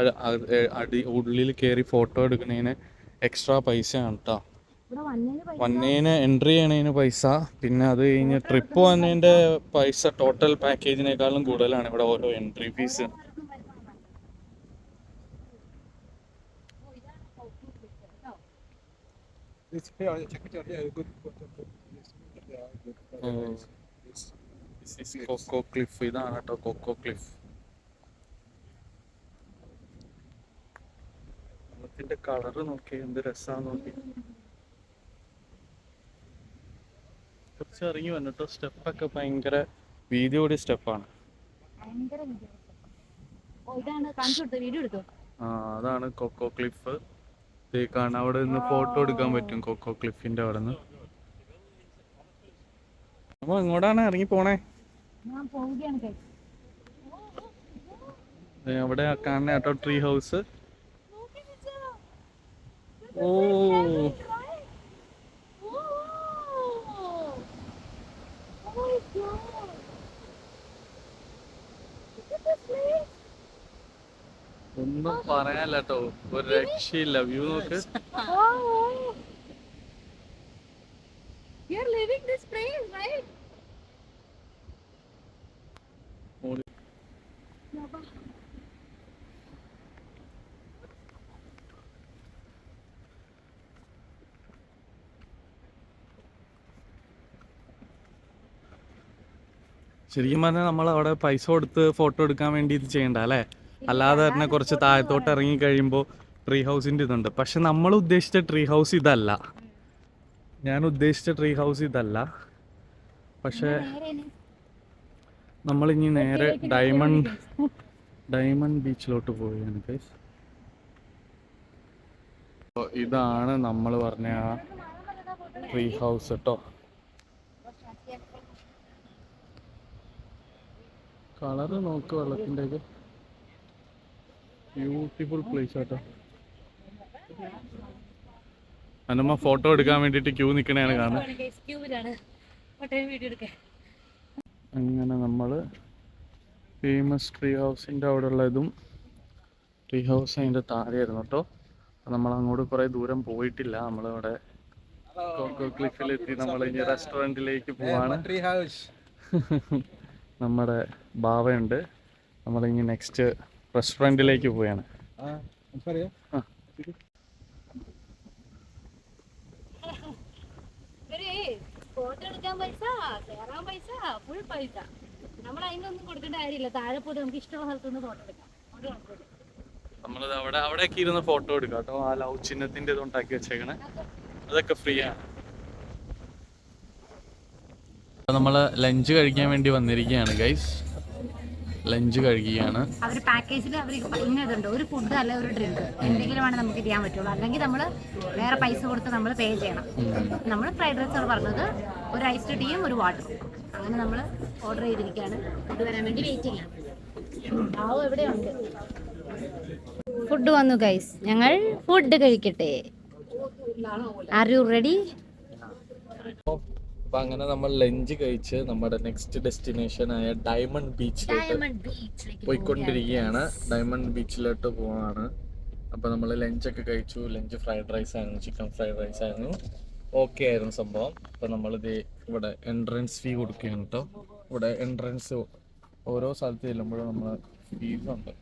ഉള്ളിൽ കയറി ഫോട്ടോ എടുക്കുന്നതിന് എക്സ്ട്രാ പൈസയാണ് കേട്ടോ. വന്നതിന് എൻട്രി ചെയ്യണതിന് പൈസ, പിന്നെ അത് കഴിഞ്ഞ് ട്രിപ്പ് വന്നതിൻ്റെ പൈസ ടോട്ടൽ പാക്കേജിനേക്കാളും കൂടുതലാണ് ഇവിടെ ഓരോ എൻട്രി ഫീസ്. കൊക്കോ ക്ലിഫ്, ഇതാണ് കേട്ടോ കൊക്കോ ക്ലിഫ്. വെള്ളത്തിന്റെ കളറ് നോക്കി എന്ത് രസാന്ന് നോക്കി. കുറച്ച് ഇറങ്ങി വന്നിട്ടോ. സ്റ്റെപ്പൊക്കെ ഭയങ്കര വീതി കൂടിയ സ്റ്റെപ്പാണ്. അതാണ് കൊക്കോ ക്ലിഫ്. കാണാൻ അവിടെ നിന്ന് ഫോട്ടോ എടുക്കാൻ പറ്റും കൊക്കോ ക്ലിഫിന്റെ അവിടെ നിന്ന്. അപ്പൊ ഇങ്ങോട്ടാണ് ഇറങ്ങി പോണേ. അവിടെ കാണുന്ന കേട്ടോ ട്രീ ഹൗസ്. ഓ ഒന്നും പറയാനില്ല കേട്ടോ, ഒരു രക്ഷയില്ല. വ്യൂ നോക്ക്. You're living this place, right? ശരിക്കും പറഞ്ഞാൽ നമ്മൾ അവിടെ പൈസ കൊടുത്ത് ഫോട്ടോ എടുക്കാൻ വേണ്ടി ഇത് ചെയ്യണ്ട അല്ലേ? അല്ലാതെ തന്നെ കുറച്ച് താഴത്തോട്ട് ഇറങ്ങി കഴിയുമ്പോൾ ട്രീ ഹൗസിൻ്റെ ഇതുണ്ട്. പക്ഷെ നമ്മൾ ഉദ്ദേശിച്ച ട്രീ ഹൗസ് ഇതല്ല. ഞാൻ ഉദ്ദേശിച്ച ട്രീ ഹൗസ് ഇതല്ല. പക്ഷെ നമ്മളിനി നേരെ ഡയമണ്ട് ബീച്ചിലോട്ട് പോവുകയാണ് ഗൈസ്. ഇതാണ് നമ്മൾ പറഞ്ഞ ആ ട്രീ ഹൗസ് കേട്ടോ. കളറ് നോക്ക് വെള്ളത്തിൻ്റെ ഒക്കെ. ബ്യൂട്ടിഫുൾ പ്ലേസ് ആട്ടോ. അന്നമ്മ ഫോട്ടോ എടുക്കാൻ വേണ്ടിയിട്ട് ക്യൂ നിൽക്കണതാണ് കാണുന്നത്. അങ്ങനെ നമ്മൾ ഫേമസ് ട്രീ ഹൗസിൻ്റെ അവിടെ ഉള്ളതും ട്രീ ഹൗസ് അതിൻ്റെ താഴെയായിരുന്നു കേട്ടോ. അപ്പം നമ്മൾ അങ്ങോട്ട് കുറേ ദൂരം പോയിട്ടില്ല. നമ്മളിവിടെ കൊക്കോ ക്ലിഫിലെത്തി. നമ്മൾ ഇനി റെസ്റ്റോറൻറ്റിലേക്ക് പോവാണ്. നമ്മുടെ ബാവയുണ്ട്. നമ്മളിനി നെക്സ്റ്റ് റെസ്റ്റോറൻറ്റിലേക്ക് പോവുകയാണ്. ഫോട്ടോ എടുക്കാൻ പൈസ, കയറാൻ പൈസ, ഫുൾ പൈസ. നമ്മൾ അതിനൊന്നും കൊടുക്കേണ്ട കാര്യമില്ല. താഴെ പോയി നമുക്ക് ഇഷ്ടമുള്ള സ്ഥലത്തുനിന്ന് ഫോട്ടോ എടുക്കാം. നമ്മളത് അവിടെയൊക്കെ ഇരുന്ന് ഫോട്ടോ എടുക്കാം കേട്ടോ. ആ ലവ് ചിഹ്നത്തിൻ്റെ ഇതുണ്ടാക്കി വെച്ചേക്കണേ, അതൊക്കെ ഫ്രീ ആണ്. നമ്മൾ ലഞ്ച് കഴിക്കാൻ വേണ്ടി വന്നിരിക്കുകയാണ് ഗൈസ്. ലഞ്ച് കഴിക്കുകയാണ്. അവർ പാക്കേജിൽ അവർ ഇന്നതുണ്ട്, ഒരു ഫുഡ് അല്ല ഒരു ഡ്രിങ്ക് എന്തെങ്കിലും ആണ് നമുക്ക് ചെയ്യാൻ പറ്റുള്ളൂ. അല്ലെങ്കിൽ നമ്മൾ വേറെ പൈസ കൊടുത്ത് നമ്മൾ പേ ചെയ്യണം. നമ്മൾ ഫ്രൈഡ് റൈസ് പറഞ്ഞത്, ഒരു ഐസ്ഡ് ടീയും ഒരു വാട്ടറും. അങ്ങനെ നമ്മൾ ഓർഡർ ചെയ്തിരിക്കുകയാണ്. ഫുഡ് വരാൻ വേണ്ടി വെയിറ്റ് ചെയ്യാം. ആവും എവിടെയുണ്ട്. ഫുഡ് വന്നു ഗൈസ്. ഞങ്ങൾ ഫുഡ് കഴിക്കട്ടെ. Are you ready? അപ്പൊ അങ്ങനെ നമ്മൾ ലഞ്ച് കഴിച്ച് നമ്മുടെ നെക്സ്റ്റ് ഡെസ്റ്റിനേഷൻ ആയ ഡയമണ്ട് ബീച്ചിലോട്ട് പോയിക്കൊണ്ടിരിക്കുകയാണ്. ഡയമണ്ട് ബീച്ചിലോട്ട് പോവാണ്. അപ്പൊ നമ്മൾ ലഞ്ചൊക്കെ കഴിച്ചു. ലഞ്ച് ഫ്രൈഡ് റൈസ് ആയിരുന്നു, ചിക്കൻ ഫ്രൈഡ് റൈസ് ആയിരുന്നു. ഓക്കെ ആയിരുന്നു സംഭവം. അപ്പൊ നമ്മളിത് ഇവിടെ എൻട്രൻസ് ഫീ കൊടുക്കുകയാണ് കേട്ടോ. ഇവിടെ എൻട്രൻസ് ഓരോ സ്ഥലത്ത് ചെല്ലുമ്പോഴും നമ്മൾ ഫീസ് ഉണ്ട്,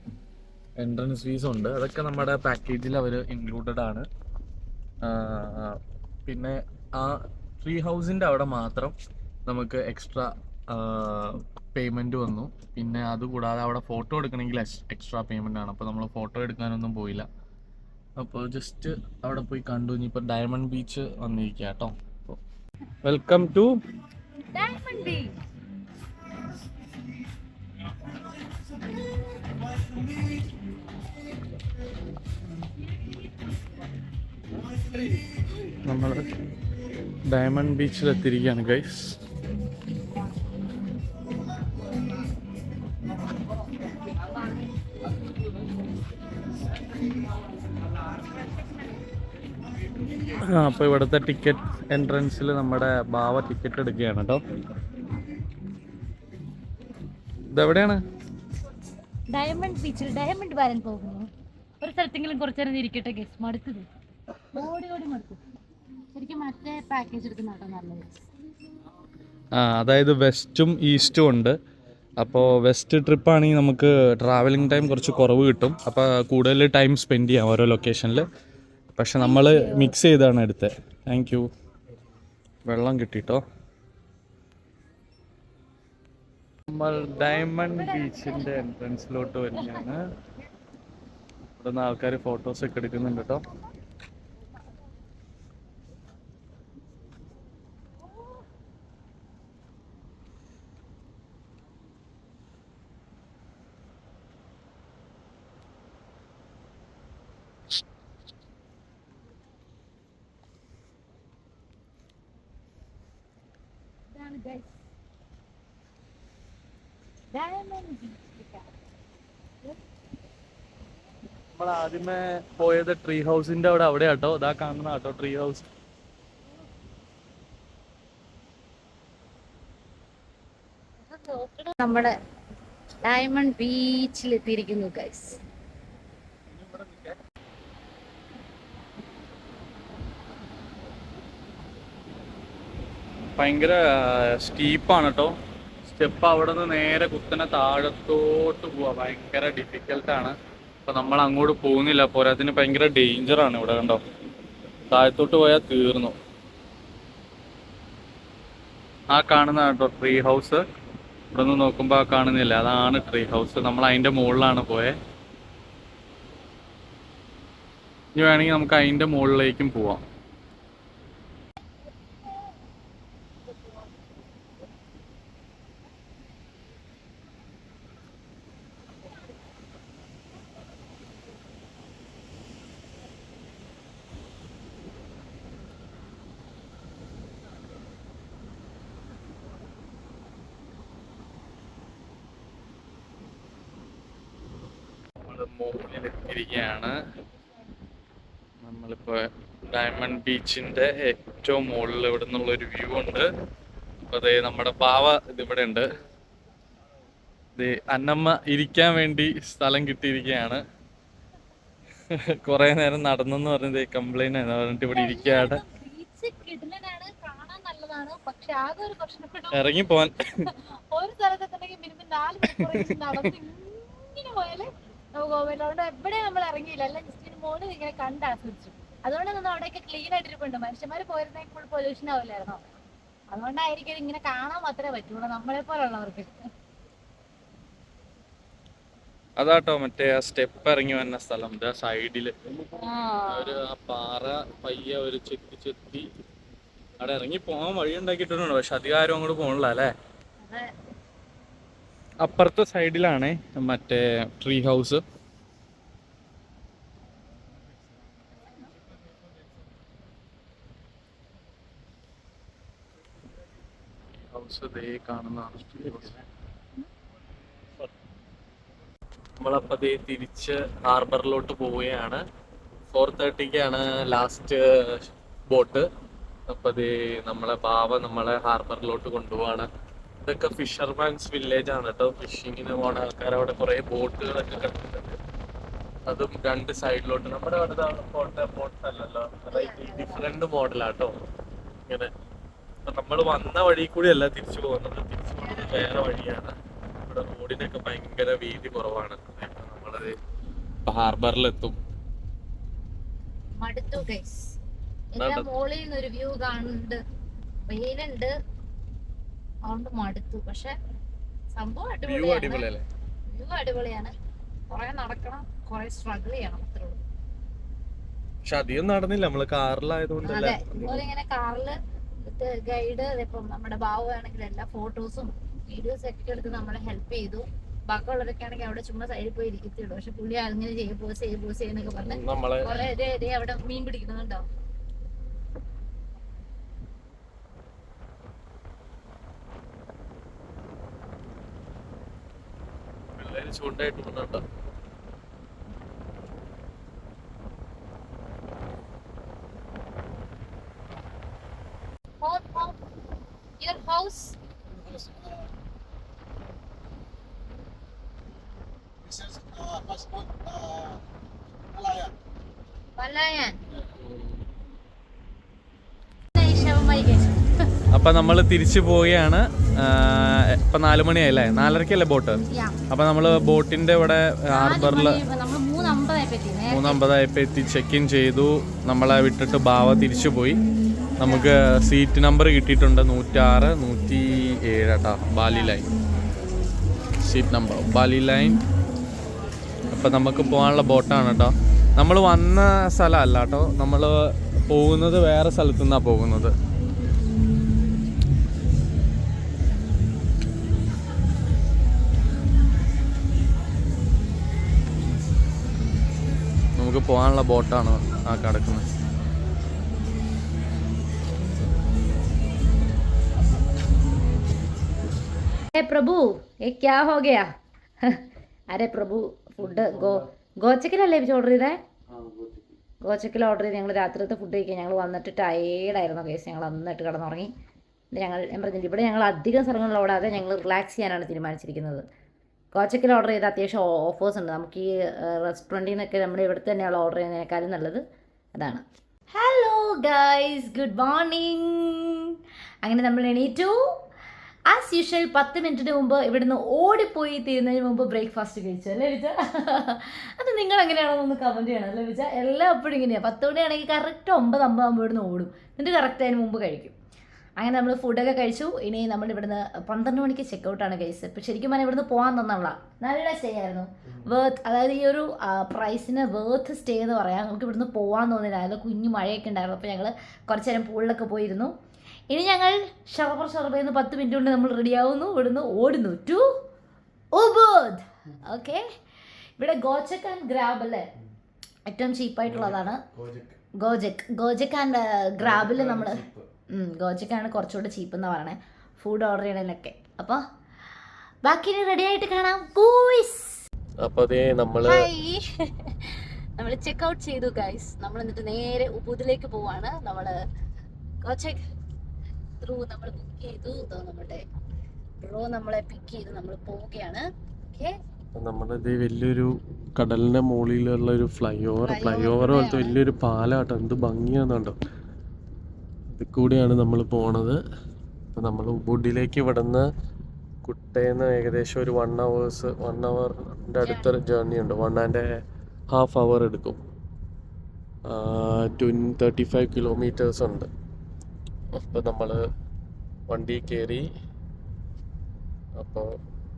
എൻട്രൻസ് ഫീസ് ഉണ്ട്. അതൊക്കെ നമ്മുടെ പാക്കേജിൽ അവർ ഇൻക്ലൂഡഡ് ആണ്. പിന്നെ ആ ട്രീ ഹൗസിൻ്റെ അവിടെ മാത്രം നമുക്ക് എക്സ്ട്രാ പേയ്മെൻറ്റ് വന്നു. പിന്നെ അതുകൂടാതെ അവിടെ ഫോട്ടോ എടുക്കണമെങ്കിൽ എക്സ്ട്രാ പേയ്മെൻ്റ് ആണ്. അപ്പോൾ നമ്മൾ ഫോട്ടോ എടുക്കാനൊന്നും പോയില്ല. അപ്പോൾ ജസ്റ്റ് അവിടെ പോയി കണ്ടു. ഇനിയിപ്പോൾ ഡയമണ്ട് ബീച്ച് വന്നിരിക്കുക കേട്ടോ. അപ്പോൾ വെൽക്കം ടു ഡയമണ്ട് ബീച്ച്. നമ്മൾ ഡയമണ്ട് ബീച്ചിൽ എത്തിയിരിക്കുകയാണ് ഗൈസ്. അപ്പോൾ ഇവിടുത്തെ ടിക്കറ്റ് എൻട്രൻസിൽ നമ്മുടെ ബാവ ടിക്കറ്റ് എടുക്കുകയാണ് കേട്ടോ. ഇതെവിടെയാണ്? ഡയമണ്ട് ബീച്ചിൽ ഡയമണ്ട് വരാൻ പോകുന്നു. ഒരു സ്ഥലത്തെങ്കിലും കുറച്ചു നേരം ഇരിക്കട്ടെ ഗൈസ്, മടുത്തത് ഓടി ഓടി മടുത്തു. ശരിക്കും മറ്റേ പാക്കേജ് എടുക്കുന്നതാണ് നല്ലത്. അതായത് വെസ്റ്റും ഈസ്റ്റും ഉണ്ട്. അപ്പോൾ വെസ്റ്റ് ട്രിപ്പ് ആണെങ്കിൽ നമുക്ക് ട്രാവലിംഗ് ടൈം കുറച്ച് കുറവ് കിട്ടും. അപ്പോൾ കൂടുതൽ ടൈം സ്പെൻഡ് ചെയ്യാം ഓരോ ലൊക്കേഷനിൽ. പക്ഷെ നമ്മൾ മിക്സ് ചെയ്താണ് എടുത്തത്. Thank you. വെള്ളം കിട്ടിട്ടോ. നമ്മൾ ഡയമണ്ട് ബീച്ചിൻ്റെ എൻട്രൻസിലോട്ട് വരികയാണ്. ഇവിടെ നിന്ന് ആൾക്കാർ ഫോട്ടോസൊക്കെ എടുക്കുന്നുണ്ട് കേട്ടോ. നമ്മൾ ആദ്യമേ പോയത് ട്രീ ഹൗസിന്റെ അവിടെ കേട്ടോ. ഇതാ കാണുന്ന കേട്ടോ ട്രീ ഹൗസ്. നമ്മുടെ ഡയമണ്ട് ബീച്ചിൽ എത്തിയിരിക്കുന്നു ഗൈസ്. ഭയങ്കര സ്റ്റീപ്പാണ് കേട്ടോ. സ്റ്റെപ്പ് അവിടെ നിന്ന് നേരെ കുത്തനെ താഴത്തോട്ട് പോവാ. ഭയങ്കര ഡിഫിക്കൽട്ടാണ്. അപ്പം നമ്മൾ അങ്ങോട്ട് പോകുന്നില്ല. പോരാത്തിന് ഭയങ്കര ഡേഞ്ചറാണ് ഇവിടെ. കണ്ടോ, താഴത്തോട്ട് പോയാൽ തീർന്നു. ആ കാണുന്ന കേട്ടോ ട്രീ ഹൗസ്. ഇവിടെ നിന്ന് നോക്കുമ്പോൾ ആ കാണുന്നില്ല, അതാണ് ട്രീ ഹൗസ്. നമ്മൾ അതിൻ്റെ മുകളിലാണ് പോയത്. ഇനി വേണമെങ്കിൽ നമുക്ക് അതിൻ്റെ മുകളിലേക്കും പോവാം. മുകളിലെത്തിയിരിക്കുകയാണ്. നമ്മളിപ്പോൾ ഡയമണ്ട് ബീച്ചിൻ്റെ ഏറ്റവും മുകളിൽ ഇവിടെ നിന്നുള്ളൊരു വ്യൂ ഉണ്ട്. അപ്പോൾ അതേ നമ്മുടെ ബാവ ഇതിവിടെ ഉണ്ട്. ഇത് അന്നമ്മ ഇരിക്കാൻ വേണ്ടി സ്ഥലം കിട്ടിയിരിക്കുകയാണ്. കുറേ നേരം നടന്നെന്ന് പറഞ്ഞത് കംപ്ലൈൻ്റ് ആയിരുന്നു. പറഞ്ഞിട്ട് ഇവിടെ ഇരിക്കാതെ ഇറങ്ങി പോവാൻ ഒരു സ്ഥലത്തെത്തണമെങ്കിൽ മിനിമം 4 മണിക്കൂർ നടന്ന് ഇങ്ങനെ പോയാല് അതുകൊണ്ട് എവിടെ നമ്മൾ ഇറങ്ങിയില്ല. എല്ലാം ജസ്റ്റ് മോളിൽ ഇങ്ങനെ കണ്ട് ആസ്വദിച്ചു. അതുകൊണ്ട് നമ്മൾ അവിടെയൊക്കെ ക്ലീൻ ആയിട്ടിരിപ്പുണ്ട്. മനുഷ്യന്മാർ പോയിരുന്നെങ്കിൽ ഫുൾ പൊല്യൂഷൻ ആവില്ലായിരുന്നോ? അതുകൊണ്ടായിരിക്കും ഇങ്ങനെ കാണാൻ മാത്രമേ പറ്റുള്ളൂ നമ്മളെ പോലുള്ളവർക്ക്. അതാട്ടോ മറ്റേ ആ സ്റ്റെപ്പ് ഇറങ്ങി വന്ന സ്ഥലം. ഇതാ സൈഡില് ഒരു ആ പാറ പയ്യ ഒരു ചെത്തി അവിടെ ഇറങ്ങി പോകാൻ വഴി ഉണ്ടാക്കിയിട്ടുണ്ട്. പക്ഷെ അധികാരം അങ്ങോട്ട് പോകണില്ല അല്ലേ. അപ്പുറത്തെ സൈഡിലാണ് മറ്റേ ട്രീ ഹൗസ്. കാണുന്നതാണ്. നമ്മളപ്പോ തിരിച്ച് ഹാർബറിലോട്ട് പോവുകയാണ്. 4:30-ക്കാണ് ലാസ്റ്റ് ബോട്ട്. അപ്പൊ നമ്മളെ ബാവ നമ്മളെ ഹാർബറിലോട്ട് കൊണ്ടുപോവാണ്. ഇതൊക്കെ ഫിഷർമാൻസ് വില്ലേജ് ആണ് കേട്ടോ. ഫിഷിങ്ങിന് പോണ ആൾക്കാർ അവിടെ കുറെ ബോട്ടുകളൊക്കെ കണ്ടിട്ടുണ്ട്. അതും 2 സൈഡിലോട്ട്. നമ്മുടെ അവിടെ ബോട്ടല്ലല്ലോ, ഡിഫറെന്റ് മോഡലാട്ടോ ഇങ്ങനെ. നമ്മൾ വന്ന വഴി കൂടി അല്ല തിരിച്ചു പോകുന്നത്. തിരിച്ചു പോകുന്നത് വേറെ വഴിയാണ്. ഇവിടെ റോഡിനൊക്കെ ഭയങ്കര വീതി കുറവാണ്. നമ്മളത് ഹാർബറിലെത്തും. മടുത്തു ഗൈസ്. എല്ലാം മോളിൽ നിന്ന് ഒരു വ്യൂ കാണുന്നുണ്ട്. വെയിലുണ്ട്, അതുകൊണ്ട് മടുത്തു. പക്ഷെ സംഭവം അടിപൊളിയാണ്. വ്യൂ അടിപൊളിയാണ്. കുറെ നടക്കണം, കുറെ സ്ട്രഗിൾ ചെയ്യണം, അത്രേ ഉള്ളൂ. പക്ഷെ അധികം നടന്നില്ല, നമ്മള് കാറിലായതുകൊണ്ട്. അതെ, ഇതുപോലെ ഇങ്ങനെ കാറില് ഗൈഡ് ഇപ്പം നമ്മുടെ ബാവുകയാണെങ്കിൽ എല്ലാ ഫോട്ടോസും വീഡിയോസും ഒക്കെ എടുത്ത് നമ്മളെ ഹെൽപ്പ് ചെയ്തു. ബാക്കിയുള്ളവരൊക്കെ ആണെങ്കിൽ അവിടെ ചുമ്മാ സൈഡിൽ പോയി ഇരിക്കത്തുള്ളൂ. പക്ഷെ പുള്ളി അങ്ങനെ ചെയ്യും, പോസ് ചെയ്യുന്നൊക്കെ പറഞ്ഞ് കുറെ അവിടെ മീൻ പിടിക്കുന്നുണ്ടോ. പിള്ളേര് ചൂണ്ടായിട്ട് പോകുന്നുണ്ടോ? Your house? This is passport Malayan. Palayan. Nice. അപ്പൊ നമ്മൾ തിരിച്ചു പോവുകയാണ്. ഇപ്പൊ 4 മണിയായില്ലേ, 4:30 ബോട്ട്. അപ്പൊ നമ്മള് ബോട്ടിന്റെ ഇവിടെ ഹാർബറിൽ 3:50 എത്തി ചെക്ക് ഇൻ ചെയ്തു. നമ്മളെ വിട്ടിട്ട് ബാവ തിരിച്ചു പോയി. നമുക്ക് സീറ്റ് നമ്പർ കിട്ടിയിട്ടുണ്ട് 106, 107 കേട്ടോ, Bali line seat number, Bali line. അപ്പം നമുക്ക് പോകാനുള്ള ബോട്ടാണ് കേട്ടോ. നമ്മൾ വന്ന സ്ഥലമല്ല കേട്ടോ, നമ്മൾ പോകുന്നത് വേറെ സ്ഥലത്തു നിന്നാണ് പോകുന്നത്. നമുക്ക് പോകാനുള്ള ബോട്ടാണ് ആ കിടക്കുന്നത്. प्रभु ये क्या हो गया? अरे प्रभु ഫുഡ് ഗോച്ചക്കിലല്ലേ ഓർഡർ ചെയ്തേ? ഗോച്ചക്കിൽ ഓർഡർ ചെയ്ത് ഞങ്ങൾ രാത്രിത്തെ ഫുഡ് കഴിക്കാൻ ഞങ്ങൾ വന്നിട്ട് ടയേർഡായിരുന്നു കേസ്. ഞങ്ങൾ നന്നായിട്ട് കിടന്നുറങ്ങി. ഞാൻ പറഞ്ഞില്ല, ഇവിടെ ഞങ്ങൾ അധികം സ്ഥലങ്ങളിൽ ഓടാതെ ഞങ്ങൾ റിലാക്സ് ചെയ്യാനാണ് തീരുമാനിച്ചിരിക്കുന്നത്. ഗോച്ചക്കിൽ ഓർഡർ ചെയ്ത് അത്യാവശ്യം ഓഫേഴ്സ് ഉണ്ട്. നമുക്ക് ഈ റെസ്റ്റോറൻറ്റിൽ നിന്നൊക്കെ നമ്മുടെ ഇവിടുത്തെ തന്നെയുള്ള ഓർഡർ ചെയ്യുന്നതിനേക്കാളും നല്ലത് അതാണ്. Hello guys, good morning. അങ്ങനെ നമ്മൾ എണീറ്റു. ആസ് യൂഷ്വൽ 10 മിനിറ്റിന് മുമ്പ് ഇവിടുന്ന് ഓടിപ്പോയി തീരുന്നതിന് മുമ്പ് ബ്രേക്ക്ഫാസ്റ്റ് കഴിച്ചു അല്ലേ വിചാ? അത് നിങ്ങൾ എങ്ങനെയാണോ ഒന്ന് കമൻറ്റ് ചെയ്യണം അല്ലേ വിചാ? എല്ലാം എപ്പോഴും ഇങ്ങനെയാണ്. 10 മണിയാണെങ്കിൽ കറക്റ്റ് 9:50 ഇവിടുന്ന് ഓടും, എന്നിട്ട് കറക്റ്റ് അതിന് മുമ്പ് കഴിക്കും. അങ്ങനെ നമ്മൾ ഫുഡൊക്കെ കഴിച്ചു. ഇനി നമ്മൾ ഇവിടുന്ന് 12 മണിക്ക് ചെക്കൗട്ടാണ് കഴിച്ചത്. ഇപ്പോൾ ശരിക്കും പറഞ്ഞാൽ ഇവിടുന്ന് പോകാൻ തന്നുള്ള നല്ല സ്റ്റേ ആയിരുന്നു. അതായത് ഈ ഒരു പ്രൈസിന് വേർത്ത് സ്റ്റേ എന്ന് പറയാം. നമുക്ക് ഇവിടുന്ന് പോകാൻ തോന്നില്ല. അതായത് കുഞ്ഞു മഴയൊക്കെ ഉണ്ടായിരുന്നു. അപ്പോൾ ഞങ്ങൾ കുറച്ച് നേരം പൂളിലൊക്കെ പോയിരുന്നു. ഇനി ഞങ്ങൾ ഷറബെന്ന് 10 മിനിറ്റ് കൊണ്ട് നമ്മൾ റെഡിയാവുന്നു, ഇവിടുന്ന് ഓടുന്നു ടു ഉബുദ്. ഓക്കെ, ഇവിടെ ഗോച്ചക് ആൻഡ് ഗ്രാബ് അല്ലേ ഏറ്റവും ചീപ്പായിട്ടുള്ളതാണ്. ഗോജക് ആൻഡ് ഗ്രാബിൽ നമ്മൾ ഗോജക്കാണ് കുറച്ചുകൂടെ ചീപ്പ് എന്നാണ് പറയണേ ഫുഡ് ഓർഡർ ചെയ്യണതിനൊക്കെ. അപ്പോൾ ബാക്കി റെഡി ആയിട്ട് കാണാം. അപ്പോൾ നമ്മൾ ചെക്ക് ഔട്ട് ചെയ്തു ഗൈസ്. നമ്മൾ എന്നിട്ട് നേരെ ഉബുദിലേക്ക് പോവാണ്. നമ്മൾ ഗോച്ചക് ത്രൂ നമ്മൾ ബുക്ക് ചെയ്തു. നമ്മുടെ ബ്രോ നമ്മളെ പിക്ക് ചെയ്ത് നമ്മൾ പോവുകയാണ്. ഓക്കെ, നമ്മുടെ ഇത് വലിയൊരു കടലിന്റെ മുകളിലുള്ള ഒരു ഫ്ലൈ ഓവർ പോലത്തെ വലിയൊരു പാലാട്ടോ. എന്ത് ഭംഗിയാണെന്നുണ്ടോ. ഇതിൽ കൂടിയാണ് നമ്മൾ പോണത്. അപ്പം നമ്മൾ ഉബുഡിലേക്ക് ഇവിടുന്ന് കുട്ടേന്ന് ഏകദേശം ഒരു 1 അവറിൻ്റെ അടുത്തൊരു ജേർണി ഉണ്ട്. 1.5 അവർ എടുക്കും. 35 കിലോമീറ്റേഴ്സ് ഉണ്ട്. അപ്പോൾ നമ്മൾ വണ്ടി കയറി. അപ്പോൾ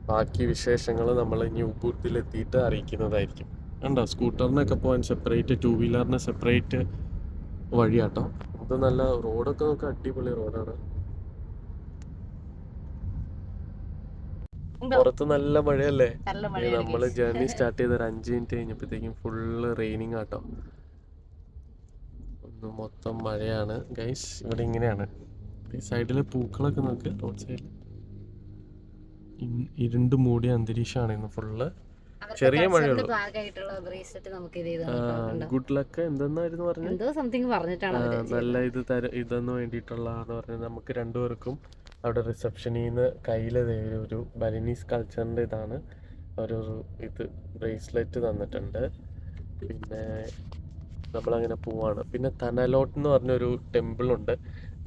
ബാക്കി വിശേഷങ്ങൾ നമ്മൾ ഇനി ഉബുഡിലെത്തിയിട്ട് അറിയിക്കുന്നതായിരിക്കും. കണ്ടോ, സ്കൂട്ടറിനൊക്കെ പോകാൻ സെപ്പറേറ്റ്, 2 വീലറിന് സെപ്പറേറ്റ് വഴിയാട്ടോ. ഇത് നല്ല റോഡൊക്കെ നോക്കാൻ അടിപൊളി റോഡാണ്. പുറത്ത് നല്ല മഴയല്ലേ. നമ്മൾ ജേർണി സ്റ്റാർട്ട് ചെയ്ത ഒരു 5 മിനിറ്റ് കഴിഞ്ഞപ്പോഴത്തേക്കും ഫുള്ള് റെയിനിങ് ആട്ടോ. ഒന്ന് മൊത്തം മഴയാണ് ഗൈസ്. ഇവിടെ ഇങ്ങനെയാണ്. ഈ സൈഡിലെ പൂക്കളൊക്കെ നോക്ക്. റോഡ് സൈഡിൽ ഇരുണ്ട് മൂടിയ അന്തരീക്ഷമാണ് ഇന്ന് ഫുള്ള്. ചെറിയ മഴയുള്ളൂ. ഗുഡ് ലക്ക് എന്തെന്നായിരുന്നു പറഞ്ഞത്? നല്ല ഇതെന്ന് വേണ്ടിയിട്ടുള്ളതെന്ന് പറഞ്ഞത് നമുക്ക് രണ്ടുപേർക്കും അവിടെ റിസപ്ഷനിൽ നിന്ന് കയ്യിൽ ഒരു ബലിനീസ് കൾച്ചറിൻ്റെ ഇതാണ് ഒരു ഇത് ബ്രേസ്ലെറ്റ് തന്നിട്ടുണ്ട്. പിന്നെ നമ്മളങ്ങനെ പോവാണ്. പിന്നെ തനലോട്ട് എന്ന് പറഞ്ഞൊരു ടെമ്പിളുണ്ട്.